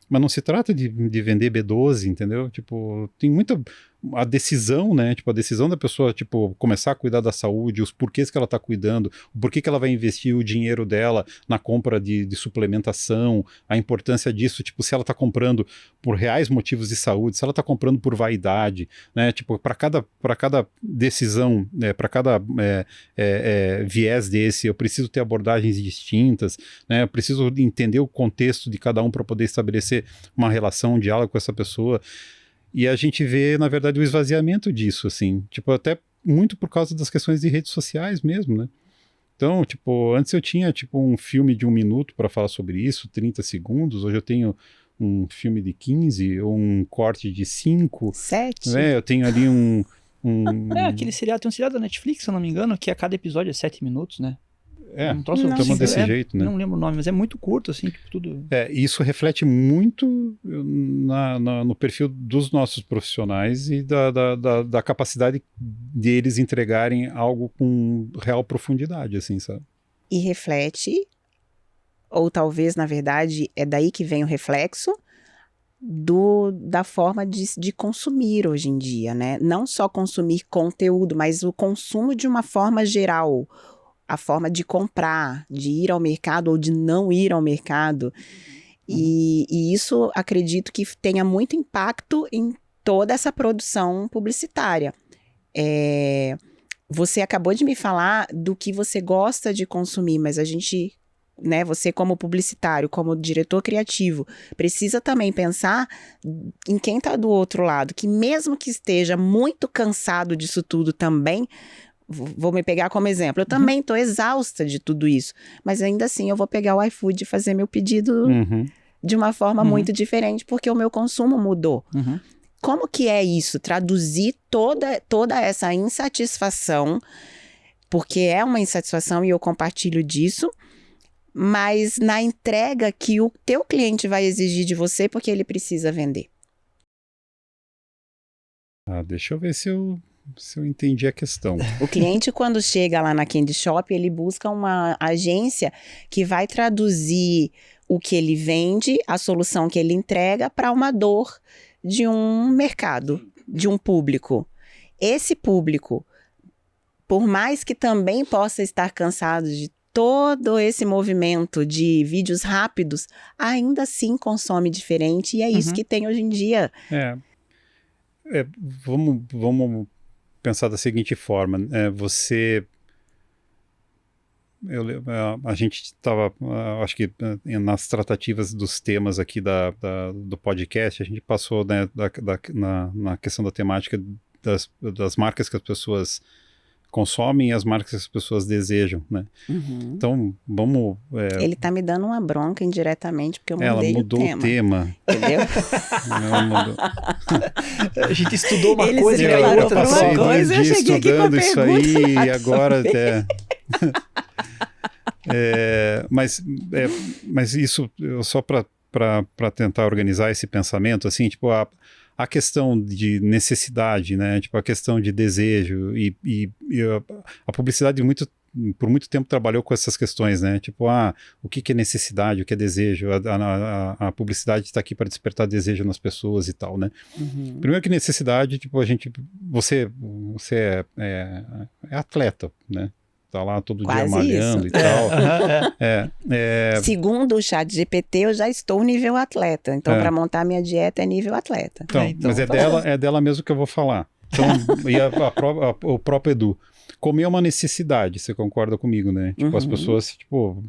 Mas não se trata de vender B12, entendeu? Tipo, tem muita... A decisão, né? Tipo, a decisão da pessoa, tipo, começar a cuidar da saúde, os porquês que ela está cuidando, o porquê que ela vai investir o dinheiro dela na compra de suplementação, a importância disso, tipo, se ela está comprando por reais motivos de saúde, se ela está comprando por vaidade, né? Tipo, para cada decisão, para cada viés desse, eu preciso ter abordagens distintas, né? Eu preciso entender o contexto de cada um para poder estabelecer uma relação, um diálogo com essa pessoa. E a gente vê, na verdade, o esvaziamento disso, assim, tipo, até muito por causa das questões de redes sociais mesmo, né? Então, tipo, antes eu tinha, tipo, um filme de 1 minuto para falar sobre isso, 30 segundos, hoje eu tenho um filme de 15, ou um corte de 5. 7. Né? Eu tenho ali aquele seriado, tem um seriado da Netflix, se eu não me engano, que a cada episódio é 7 minutos, né? Um troço desse jeito, né? Não lembro o nome, mas é muito curto, assim, tipo, tudo... Isso reflete muito no perfil dos nossos profissionais e da capacidade deles entregarem algo com real profundidade, assim, sabe? E reflete, ou talvez, na verdade, é daí que vem o reflexo da forma de consumir hoje em dia, né? Não só consumir conteúdo, mas o consumo de uma forma geral, a forma de comprar, de ir ao mercado ou de não ir ao mercado. E isso acredito que tenha muito impacto em toda essa produção publicitária. Você acabou de me falar do que você gosta de consumir, mas a gente, né, você como publicitário, como diretor criativo, precisa também pensar em quem está do outro lado, que mesmo que esteja muito cansado disso tudo também, vou me pegar como exemplo, eu também estou exausta de tudo isso, mas ainda assim eu vou pegar o iFood e fazer meu pedido de uma forma muito diferente, porque o meu consumo mudou. Como que é isso? Traduzir toda essa insatisfação, porque é uma insatisfação e eu compartilho disso, mas na entrega que o teu cliente vai exigir de você, porque ele precisa vender. Deixa eu ver se eu entendi a questão. O cliente, quando chega lá na Candy Shop, ele busca uma agência que vai traduzir o que ele vende, a solução que ele entrega, para uma dor de um mercado, de um público. Esse público, por mais que também possa estar cansado de todo esse movimento de vídeos rápidos, ainda assim consome diferente, e é isso que tem hoje em dia. Vamos pensar da seguinte forma, você a gente estava, acho que nas tratativas dos temas aqui do podcast, a gente passou, né, na questão da temática das marcas que as pessoas consomem e as marcas que as pessoas desejam, né? Então, vamos... Ele tá me dando uma bronca indiretamente, porque eu mudei ela mudou o tema. Entendeu? Ela mudou. A gente estudou uma Ele coisa se e a preparou outra. pra uma passei 2 coisa, eu dias cheguei aqui com a estudando isso aí pergunta, e nada agora a ver. até... mas isso, só para tentar organizar esse pensamento, assim, tipo, a questão de necessidade, né, tipo, a questão de desejo e a publicidade por muito tempo trabalhou com essas questões, né, tipo, o que é necessidade, o que é desejo, a publicidade está aqui para despertar desejo nas pessoas e tal, né. Primeiro que necessidade, tipo, você é atleta, né, tá lá todo Quase dia malhando isso. e tal. Segundo o ChatGPT, eu já estou nível atleta. Então, para montar minha dieta é nível atleta. Então, mas é dela mesmo que eu vou falar. Então, e o próprio Edu. Comer é uma necessidade, você concorda comigo, né? Tipo, as pessoas, tipo,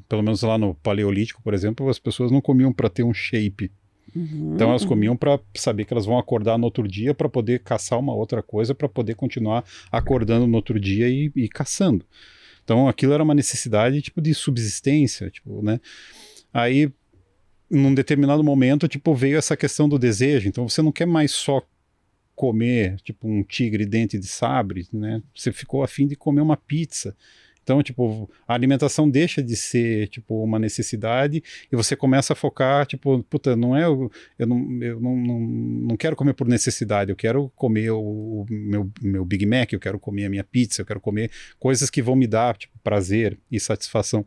pelo menos lá no Paleolítico, por exemplo, as pessoas não comiam para ter um shape. Então elas comiam para saber que elas vão acordar no outro dia para poder caçar uma outra coisa, para poder continuar acordando no outro dia e caçando. Então aquilo era uma necessidade tipo de subsistência, tipo, né? Aí num determinado momento, tipo, veio essa questão do desejo. Então você não quer mais só comer tipo um tigre dente de sabre, né? Você ficou a fim de comer uma pizza. Então, tipo, a alimentação deixa de ser, tipo, uma necessidade e você começa a focar, tipo, puta, não é... Eu não quero comer por necessidade, eu quero comer o meu Big Mac, eu quero comer a minha pizza, eu quero comer coisas que vão me dar, tipo, prazer e satisfação.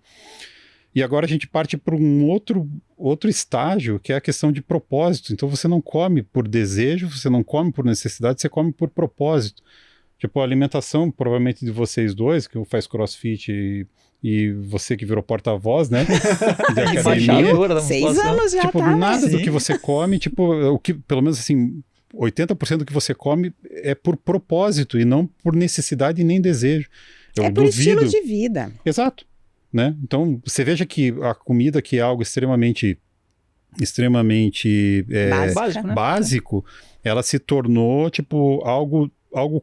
E agora a gente parte para um outro estágio, que é a questão de propósito. Então, você não come por desejo, você não come por necessidade, você come por propósito. Tipo, a alimentação, provavelmente de vocês dois, que faz crossfit e você que virou porta-voz, né? De academia. 6 anos já, tipo, tá? nada do Sim. que você come, tipo, o que, pelo menos assim, 80% do que você come é por propósito e não por necessidade e nem desejo. Eu por duvido. estilo de vida. Exato. Né? Então, você veja que a comida, que é algo extremamente Básico, né? básico, ela se tornou, tipo, algo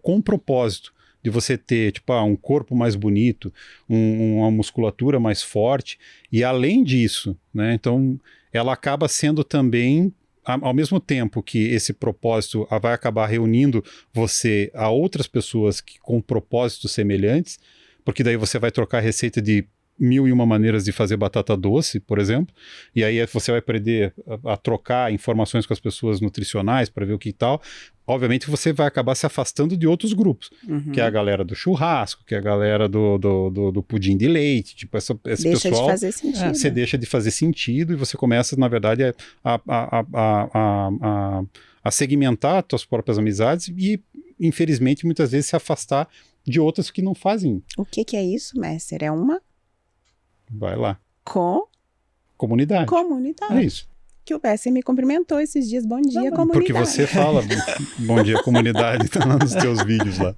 com propósito, de você ter, tipo, um corpo mais bonito, uma musculatura mais forte, e além disso, né, então, ela acaba sendo também, ao mesmo tempo que esse propósito vai acabar reunindo você a outras pessoas com propósitos semelhantes, porque daí você vai trocar receita de 1001 maneiras de fazer batata doce, por exemplo, e aí você vai aprender a trocar informações com as pessoas nutricionais para ver o que tal. Obviamente você vai acabar se afastando de outros grupos, que é a galera do churrasco, que é a galera do pudim de leite, tipo, esse deixa pessoal... de fazer sentido. Você deixa de fazer sentido e você começa, na verdade, a segmentar as suas próprias amizades e, infelizmente, muitas vezes se afastar de outras que não fazem. O que é isso, mestre? É uma Vai lá. Comunidade. É isso. Que o Besser me cumprimentou esses dias. Bom dia, comunidade. Porque você fala bom dia, comunidade, tá lá nos teus vídeos lá.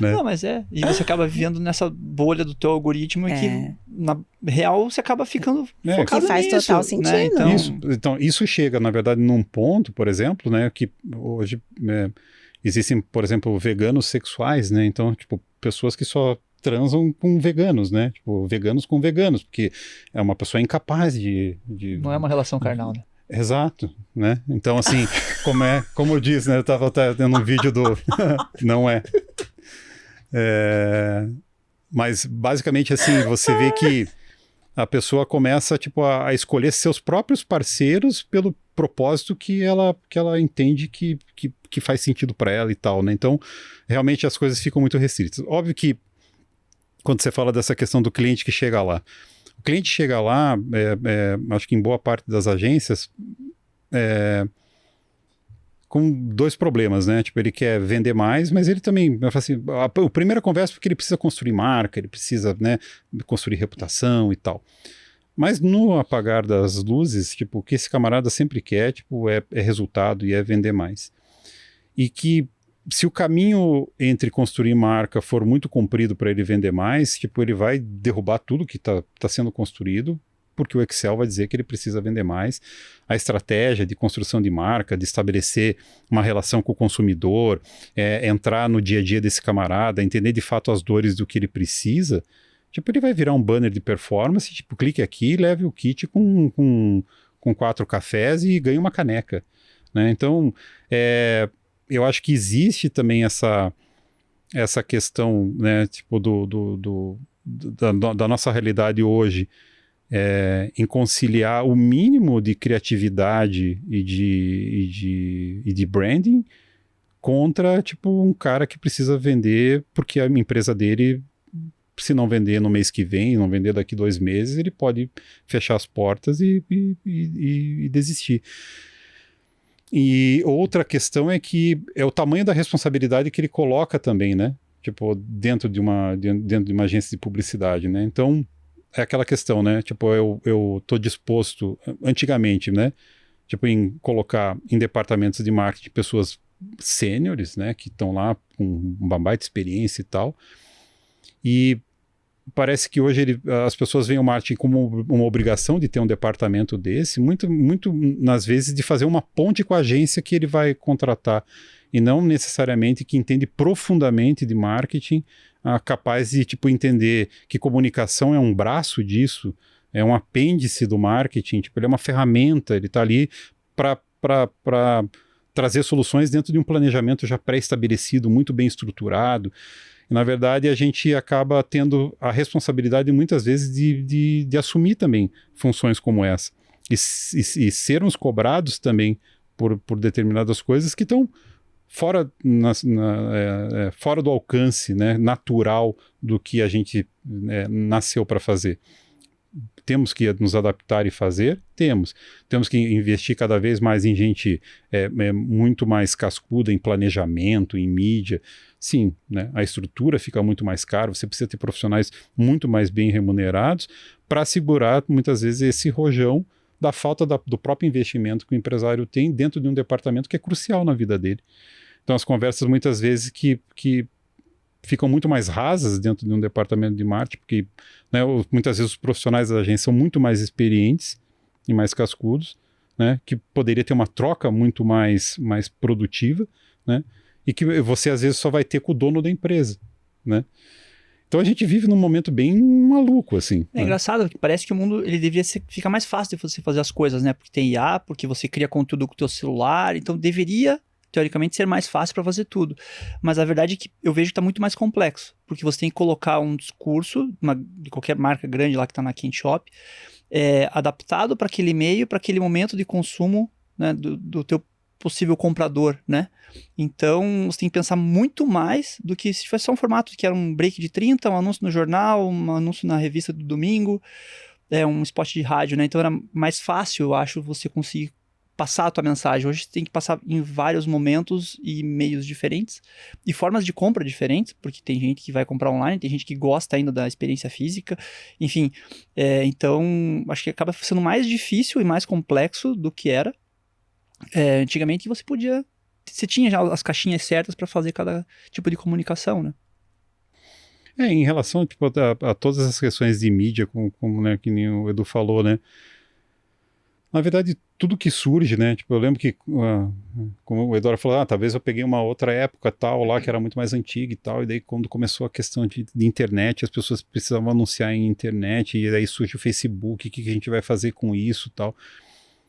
Né? Não, mas e você acaba vivendo nessa bolha do teu algoritmo e que, na real, você acaba ficando focado que faz nisso, total sentido. né? Então, isso chega, na verdade, num ponto, por exemplo, né, que hoje existem, por exemplo, veganos sexuais, né? Então, tipo, pessoas que só transam com veganos, né? Tipo, veganos com veganos, porque é uma pessoa incapaz de... Não é uma relação carnal, né? Exato, né? Então, assim, como eu disse, né? Eu tava tendo um vídeo do... Não é. Mas, basicamente, assim, você vê que a pessoa começa, tipo, a escolher seus próprios parceiros pelo propósito que ela entende que faz sentido para ela e tal, né? Então, realmente as coisas ficam muito restritas. Óbvio que quando você fala dessa questão do cliente que chega lá, o cliente chega lá, acho que em boa parte das agências, com 2 problemas, né? Tipo, ele quer vender mais, mas ele também, assim, a primeira conversa é porque ele precisa construir marca, ele precisa, né, construir reputação e tal. Mas no apagar das luzes, tipo, o que esse camarada sempre quer, tipo, é resultado e é vender mais. E que se o caminho entre construir marca for muito comprido para ele vender mais, tipo, ele vai derrubar tudo que está sendo construído, porque o Excel vai dizer que ele precisa vender mais. A estratégia de construção de marca, de estabelecer uma relação com o consumidor, entrar no dia a dia desse camarada, entender de fato as dores do que ele precisa, tipo, ele vai virar um banner de performance, tipo, clique aqui e leve o kit com 4 cafés e ganhe uma caneca, né? Então, eu acho que existe também essa questão, né, tipo, da nossa realidade hoje, em conciliar o mínimo de criatividade e de branding contra, tipo, um cara que precisa vender porque a empresa dele, se não vender no mês que vem, não vender daqui 2 meses, ele pode fechar as portas e desistir. E outra questão é que é o tamanho da responsabilidade que ele coloca também, né? Tipo, dentro de uma agência de publicidade, né? Então, é aquela questão, né? Tipo, eu tô disposto, antigamente, né? Tipo, em colocar em departamentos de marketing pessoas sêniores, né? Que estão lá com uma baita experiência e tal. E parece que hoje as pessoas veem o marketing como uma obrigação de ter um departamento desse, muito, muito, nas vezes, de fazer uma ponte com a agência que ele vai contratar. E não necessariamente que entende profundamente de marketing, capaz de, tipo, entender que comunicação é um braço disso, é um apêndice do marketing, tipo, ele é uma ferramenta, ele está ali para trazer soluções dentro de um planejamento já pré-estabelecido, muito bem estruturado. E, na verdade, a gente acaba tendo a responsabilidade, muitas vezes, de assumir também funções como essa. E sermos cobrados também por determinadas coisas que estão fora do alcance, né, natural do que a gente nasceu para fazer. Temos que nos adaptar e fazer? Temos que investir cada vez mais em gente muito mais cascuda em planejamento, em mídia. Sim, né, a estrutura fica muito mais cara, você precisa ter profissionais muito mais bem remunerados para segurar, muitas vezes, esse rojão da falta do próprio investimento que o empresário tem dentro de um departamento que é crucial na vida dele. Então, as conversas, muitas vezes, que ficam muito mais rasas dentro de um departamento de marketing, porque, né, muitas vezes os profissionais da agência são muito mais experientes e mais cascudos, né, que poderia ter uma troca muito mais produtiva, né, e que você, às vezes, só vai ter com o dono da empresa, né. Então a gente vive num momento bem maluco, assim. É engraçado, porque parece que o mundo ele deveria ficar mais fácil de você fazer as coisas, né? Porque tem IA, porque você cria conteúdo com o teu celular, então deveria, teoricamente, ser mais fácil para fazer tudo. Mas a verdade é que eu vejo que está muito mais complexo, porque você tem que colocar um discurso de qualquer marca grande lá que está na Kent Shop, adaptado para aquele meio, para aquele momento de consumo, né, do teu possível comprador, né? Então, você tem que pensar muito mais do que se tivesse só um formato que era um break de 30, um anúncio no jornal, um anúncio na revista do domingo, um spot de rádio, né? Então, era mais fácil, eu acho, você conseguir passar a tua mensagem. Hoje, você tem que passar em vários momentos e meios diferentes e formas de compra diferentes, porque tem gente que vai comprar online, tem gente que gosta ainda da experiência física, enfim. Então, acho que acaba sendo mais difícil e mais complexo do que era. Antigamente você tinha já as caixinhas certas para fazer cada tipo de comunicação, né? Em relação, tipo, a todas as questões de mídia, como né, que nem o Edu falou, né? Na verdade, tudo que surge, né? Tipo, eu lembro que, como o Eduardo falou, talvez eu peguei uma outra época tal lá, que era muito mais antiga e tal, e daí quando começou a questão de internet, as pessoas precisavam anunciar em internet, e daí surge o Facebook, o que a gente vai fazer com isso tal.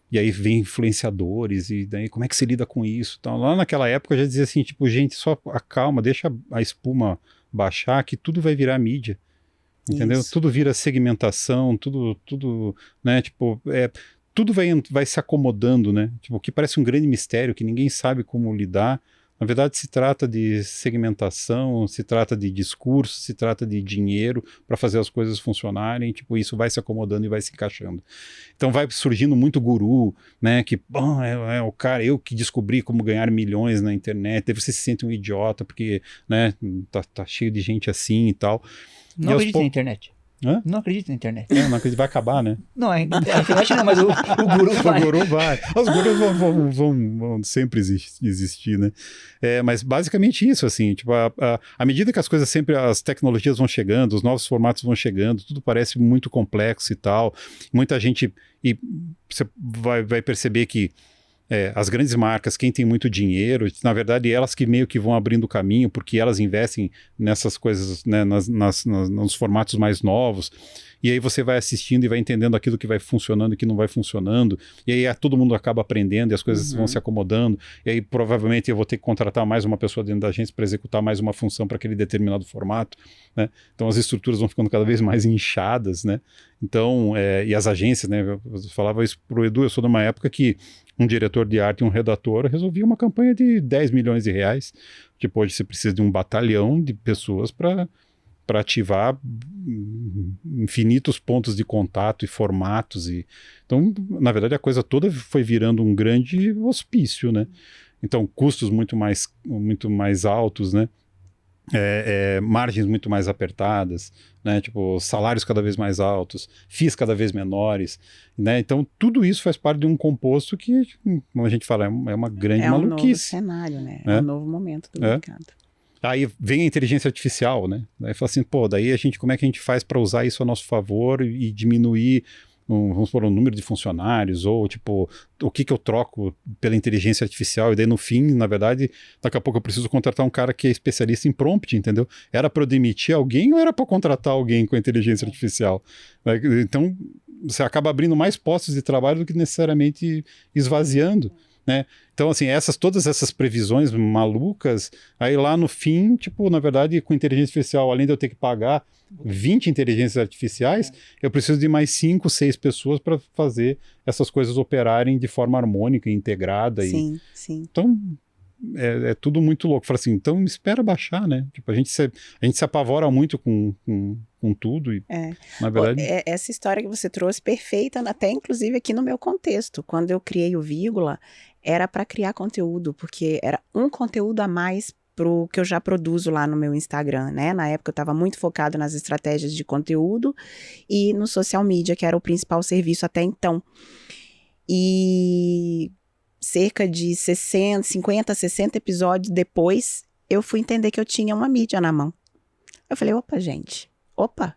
E aí vem influenciadores, e daí como é que se lida com isso? Então, lá naquela época eu já dizia assim, tipo, gente, só acalma, deixa a espuma baixar, que tudo vai virar mídia, entendeu? Isso. Tudo vira segmentação, tudo, né, tipo, tudo vai se acomodando, né? Tipo, o que parece um grande mistério, que ninguém sabe como lidar. Na verdade, se trata de segmentação, se trata de discurso, se trata de dinheiro para fazer as coisas funcionarem. Tipo, isso vai se acomodando e vai se encaixando. Então vai surgindo muito guru, né? Que, bom, é o cara, eu que descobri como ganhar milhões na internet. Daí você se sente um idiota porque, né, tá cheio de gente assim e tal. Não acredito na internet. Hã? Não acredito na internet. Não acredito, vai acabar, né? Não, a internet não, mas o guru vai. O guru vai. Os gurus vão sempre existir, né? Mas basicamente isso, assim, tipo, à medida que as tecnologias vão chegando, os novos formatos vão chegando, tudo parece muito complexo e tal. Muita gente, e você vai perceber que as grandes marcas, quem tem muito dinheiro, na verdade, elas que meio que vão abrindo o caminho, porque elas investem nessas coisas, né, nos formatos mais novos, e aí você vai assistindo e vai entendendo aquilo que vai funcionando e que não vai funcionando, e aí todo mundo acaba aprendendo e as coisas vão se acomodando, e aí provavelmente eu vou ter que contratar mais uma pessoa dentro da agência para executar mais uma função para aquele determinado formato, né? Então as estruturas vão ficando cada vez mais inchadas, né? Então, e as agências, né? Eu falava isso pro Edu, eu sou de uma época que um diretor de arte e um redator resolvia uma campanha de 10 milhões de reais. Tipo, hoje você precisa de um batalhão de pessoas para ativar infinitos pontos de contato e formatos. Então, na verdade, a coisa toda foi virando um grande hospício, né? Então, custos muito mais altos, né? Margens muito mais apertadas, né? Tipo, salários cada vez mais altos, FIIs cada vez menores, né? Então, tudo isso faz parte de um composto que, como a gente fala, é uma grande maluquice. É um novo cenário, né? É um novo momento do mercado. Aí vem a inteligência artificial, né? Aí fala assim, daí como é que a gente faz para usar isso a nosso favor e diminuir, vamos supor, o número de funcionários, ou tipo, o que eu troco pela inteligência artificial, e daí no fim, na verdade, daqui a pouco eu preciso contratar um cara que é especialista em prompt, entendeu? Era para eu demitir alguém ou era para contratar alguém com inteligência artificial? Então, você acaba abrindo mais postos de trabalho do que necessariamente esvaziando, né? Então, assim, todas essas previsões malucas, aí lá no fim, tipo, na verdade, com inteligência artificial, além de eu ter que pagar 20 inteligências artificiais, eu preciso de mais 5, 6 pessoas para fazer essas coisas operarem de forma harmônica e integrada. Sim. Então, é tudo muito louco. Fala assim, então espera baixar, né? Tipo, a gente se apavora muito com tudo e, na verdade... Essa história que você trouxe, perfeita, até inclusive aqui no meu contexto. Quando eu criei o Vírgula, era para criar conteúdo, porque era um conteúdo a mais pro que eu já produzo lá no meu Instagram, né? Na época eu estava muito focado nas estratégias de conteúdo e no social media, que era o principal serviço até então. E cerca de 50, 60 episódios depois, eu fui entender que eu tinha uma mídia na mão. Eu falei,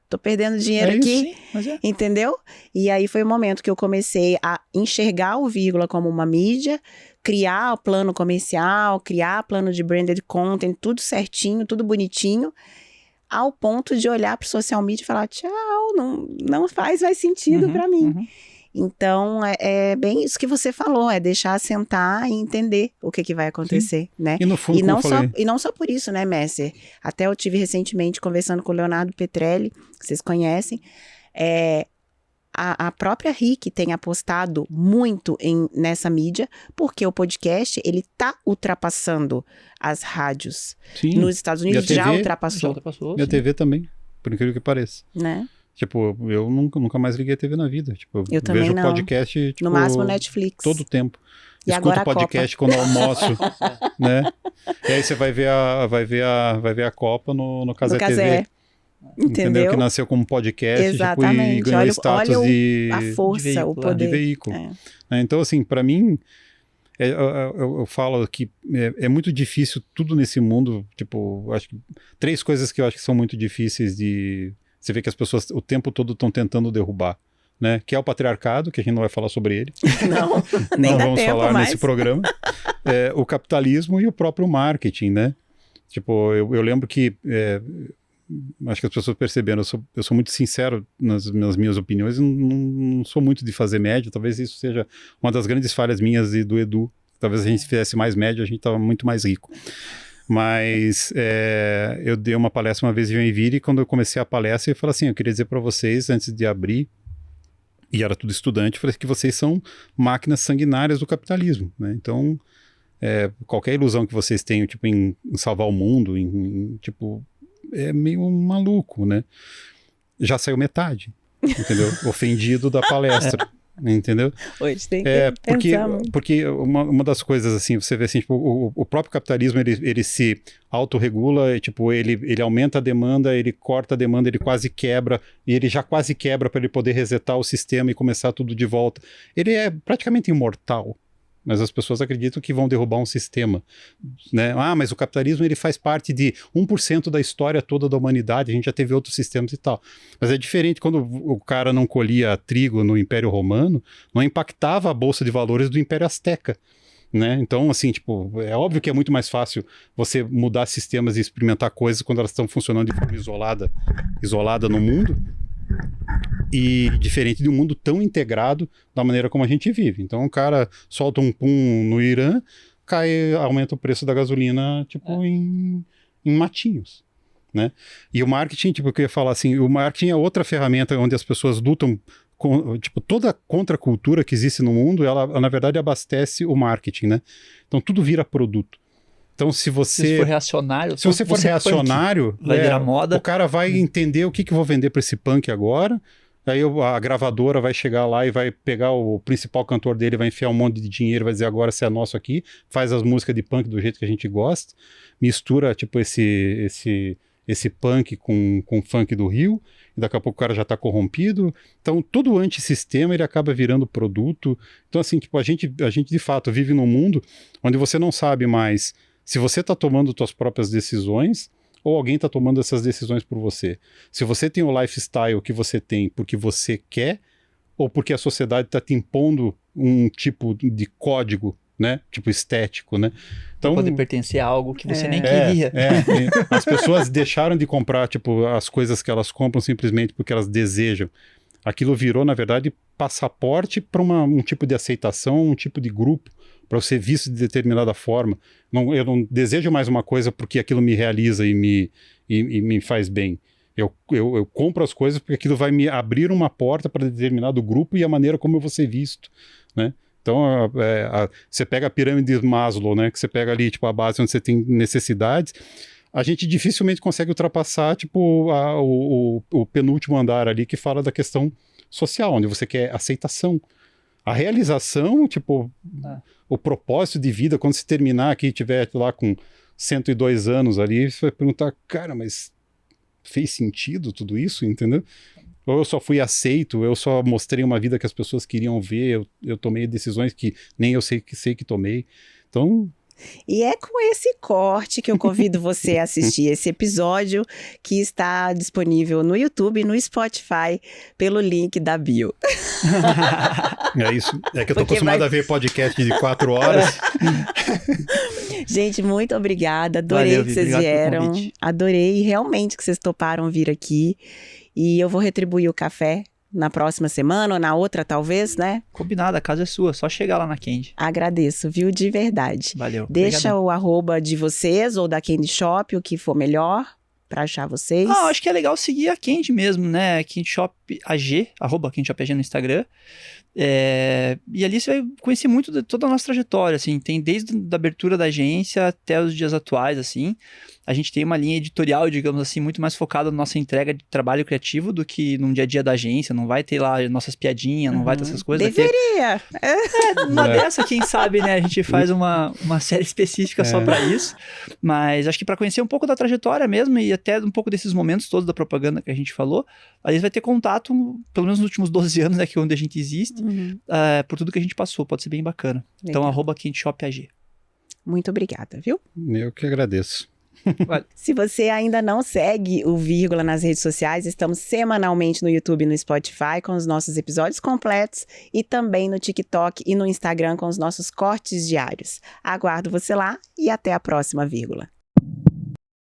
tô perdendo dinheiro aqui, entendeu? E aí foi o momento que eu comecei a enxergar o Vírgula como uma mídia, criar o plano comercial, criar plano de branded content, tudo certinho, tudo bonitinho, ao ponto de olhar para o social media e falar, tchau, não faz mais sentido para mim. Então, é bem isso que você falou, é deixar sentar e entender o que vai acontecer, né? E no fundo, e não só por isso, né, Messer? Até eu tive recentemente conversando com o Leonardo Petrelli, que vocês conhecem, a própria RIC tem apostado muito nessa mídia, porque o podcast, ele tá ultrapassando as rádios. Sim. Nos Estados Unidos já ultrapassou. E a TV também, por incrível que pareça. Né? Tipo, eu nunca mais liguei a TV na vida. Tipo, eu também vejo não. Podcast, tipo, no máximo Netflix. Todo o tempo. E Escuto agora podcast quando almoço, né? E aí você vai ver a Copa no Cazé TV. Entendeu? Que nasceu como podcast. Exatamente. Tipo, e ganhou status a força, o poder. De veículo. Então, assim, para mim, eu falo que é muito difícil tudo nesse mundo. Tipo, acho que 3 coisas que eu acho que são muito difíceis de... Você vê que as pessoas o tempo todo estão tentando derrubar, né? Que é o patriarcado, que a gente não vai falar sobre ele. Nem não dá vamos tempo falar mais. nesse programa. O capitalismo e o próprio marketing, né? Tipo, eu lembro que... acho que as pessoas perceberam, eu sou muito sincero nas minhas opiniões, não sou muito de fazer média, talvez isso seja uma das grandes falhas minhas e do Edu. Talvez a gente fizesse mais média, a gente estava muito mais rico. Mas eu dei uma palestra uma vez em Joinville e quando eu comecei a palestra eu falei assim, eu queria dizer para vocês, antes de abrir, e era tudo estudante, eu falei que vocês são máquinas sanguinárias do capitalismo, né? Então, qualquer ilusão que vocês tenham, tipo, em salvar o mundo, tipo, é meio maluco, né? Já saiu metade, entendeu? Ofendido da palestra. Entendeu? Hoje tem que pensar muito. Porque uma das coisas, assim, você vê assim, tipo, o próprio capitalismo, ele se autorregula, tipo, ele aumenta a demanda, ele corta a demanda, ele quase quebra, e ele já quase quebra para ele poder resetar o sistema e começar tudo de volta. Ele é praticamente imortal. Mas as pessoas acreditam que vão derrubar um sistema, né? Ah, mas o capitalismo ele faz parte de 1% da história toda da humanidade, a gente já teve outros sistemas e tal. Mas é diferente quando o cara não colhia trigo no Império Romano, não impactava a bolsa de valores do Império Azteca, né? Então, assim, tipo, é óbvio que é muito mais fácil você mudar sistemas e experimentar coisas quando elas estão funcionando de forma isolada no mundo, e diferente de um mundo tão integrado da maneira como a gente vive. Então o cara solta um pum no Irã, aumenta o preço da gasolina, tipo, em matinhos, né? E o marketing, tipo, eu queria falar assim, o marketing é outra ferramenta onde as pessoas lutam com, tipo, toda a contracultura que existe no mundo, ela na verdade abastece o marketing, né? Então tudo vira produto. Então, se você for reacionário, vai virar moda. O cara vai entender o que eu vou vender para esse punk agora. Aí a gravadora vai chegar lá e vai pegar o principal cantor dele, vai enfiar um monte de dinheiro, vai dizer agora você é nosso aqui, faz as músicas de punk do jeito que a gente gosta, mistura tipo esse punk com funk do Rio, e daqui a pouco o cara já está corrompido. Então todo o antissistema ele acaba virando produto. Então assim, tipo, a gente de fato vive num mundo onde você não sabe mais se você está tomando suas próprias decisões ou alguém está tomando essas decisões por você. Se você tem o lifestyle que você tem porque você quer ou porque a sociedade está te impondo um tipo de código, né? Tipo estético, né? Então, poder pertencer a algo que você nem queria. As pessoas deixaram de comprar tipo, as coisas que elas compram simplesmente porque elas desejam. Aquilo virou, na verdade, passaporte para um tipo de aceitação, um tipo de grupo, para ser visto de determinada forma. Eu não desejo mais uma coisa porque aquilo me realiza e me faz bem. Eu compro as coisas porque aquilo vai me abrir uma porta para determinado grupo e a maneira como eu vou ser visto, né? Então, você pega a pirâmide de Maslow, né? Que você pega ali, tipo, a base onde você tem necessidades, a gente dificilmente consegue ultrapassar, tipo, o penúltimo andar ali que fala da questão social, onde você quer aceitação. A realização, tipo, o propósito de vida, quando você terminar aqui e estiver lá com 102 anos ali, você vai perguntar, cara, mas fez sentido tudo isso, entendeu? Ou eu só fui aceito, eu só mostrei uma vida que as pessoas queriam ver, eu tomei decisões que nem eu sei que tomei. Então... E é com esse corte que eu convido você a assistir esse episódio que está disponível no YouTube e no Spotify pelo link da bio. É isso. É que eu tô acostumado a ver podcast de 4 horas. Gente, muito obrigada. Adorei que vocês vieram. Adorei realmente que vocês toparam vir aqui. E eu vou retribuir o café na próxima semana ou na outra, talvez, né? Combinado, a casa é sua, só chegar lá na Candy. Agradeço, viu? De verdade. Valeu. Deixa o @ de vocês ou da Candy Shop, o que for melhor pra achar vocês. Acho que é legal seguir a Candy mesmo, né? Candy Shop AG, @Candy Shop AG no Instagram. E ali você vai conhecer muito de toda a nossa trajetória, assim, tem desde a abertura da agência até os dias atuais, assim. A gente tem uma linha editorial, digamos assim, muito mais focada na nossa entrega de trabalho criativo do que num dia a dia da agência. Não vai ter lá nossas piadinhas, não vai ter essas coisas. Deveria! Uma dessa, quem sabe, né? A gente faz uma série específica só pra isso. Mas acho que pra conhecer um pouco da trajetória mesmo e até um pouco desses momentos todos da propaganda que a gente falou, a gente vai ter contato, pelo menos nos últimos 12 anos, né, que é onde a gente existe, por tudo que a gente passou. Pode ser bem bacana. Legal. Então, @Candy Shop AG. Muito obrigada, viu? Eu que agradeço. Se você ainda não segue o Vírgula nas redes sociais, estamos semanalmente no YouTube e no Spotify com os nossos episódios completos e também no TikTok e no Instagram com os nossos cortes diários. Aguardo você lá e até a próxima, Vírgula.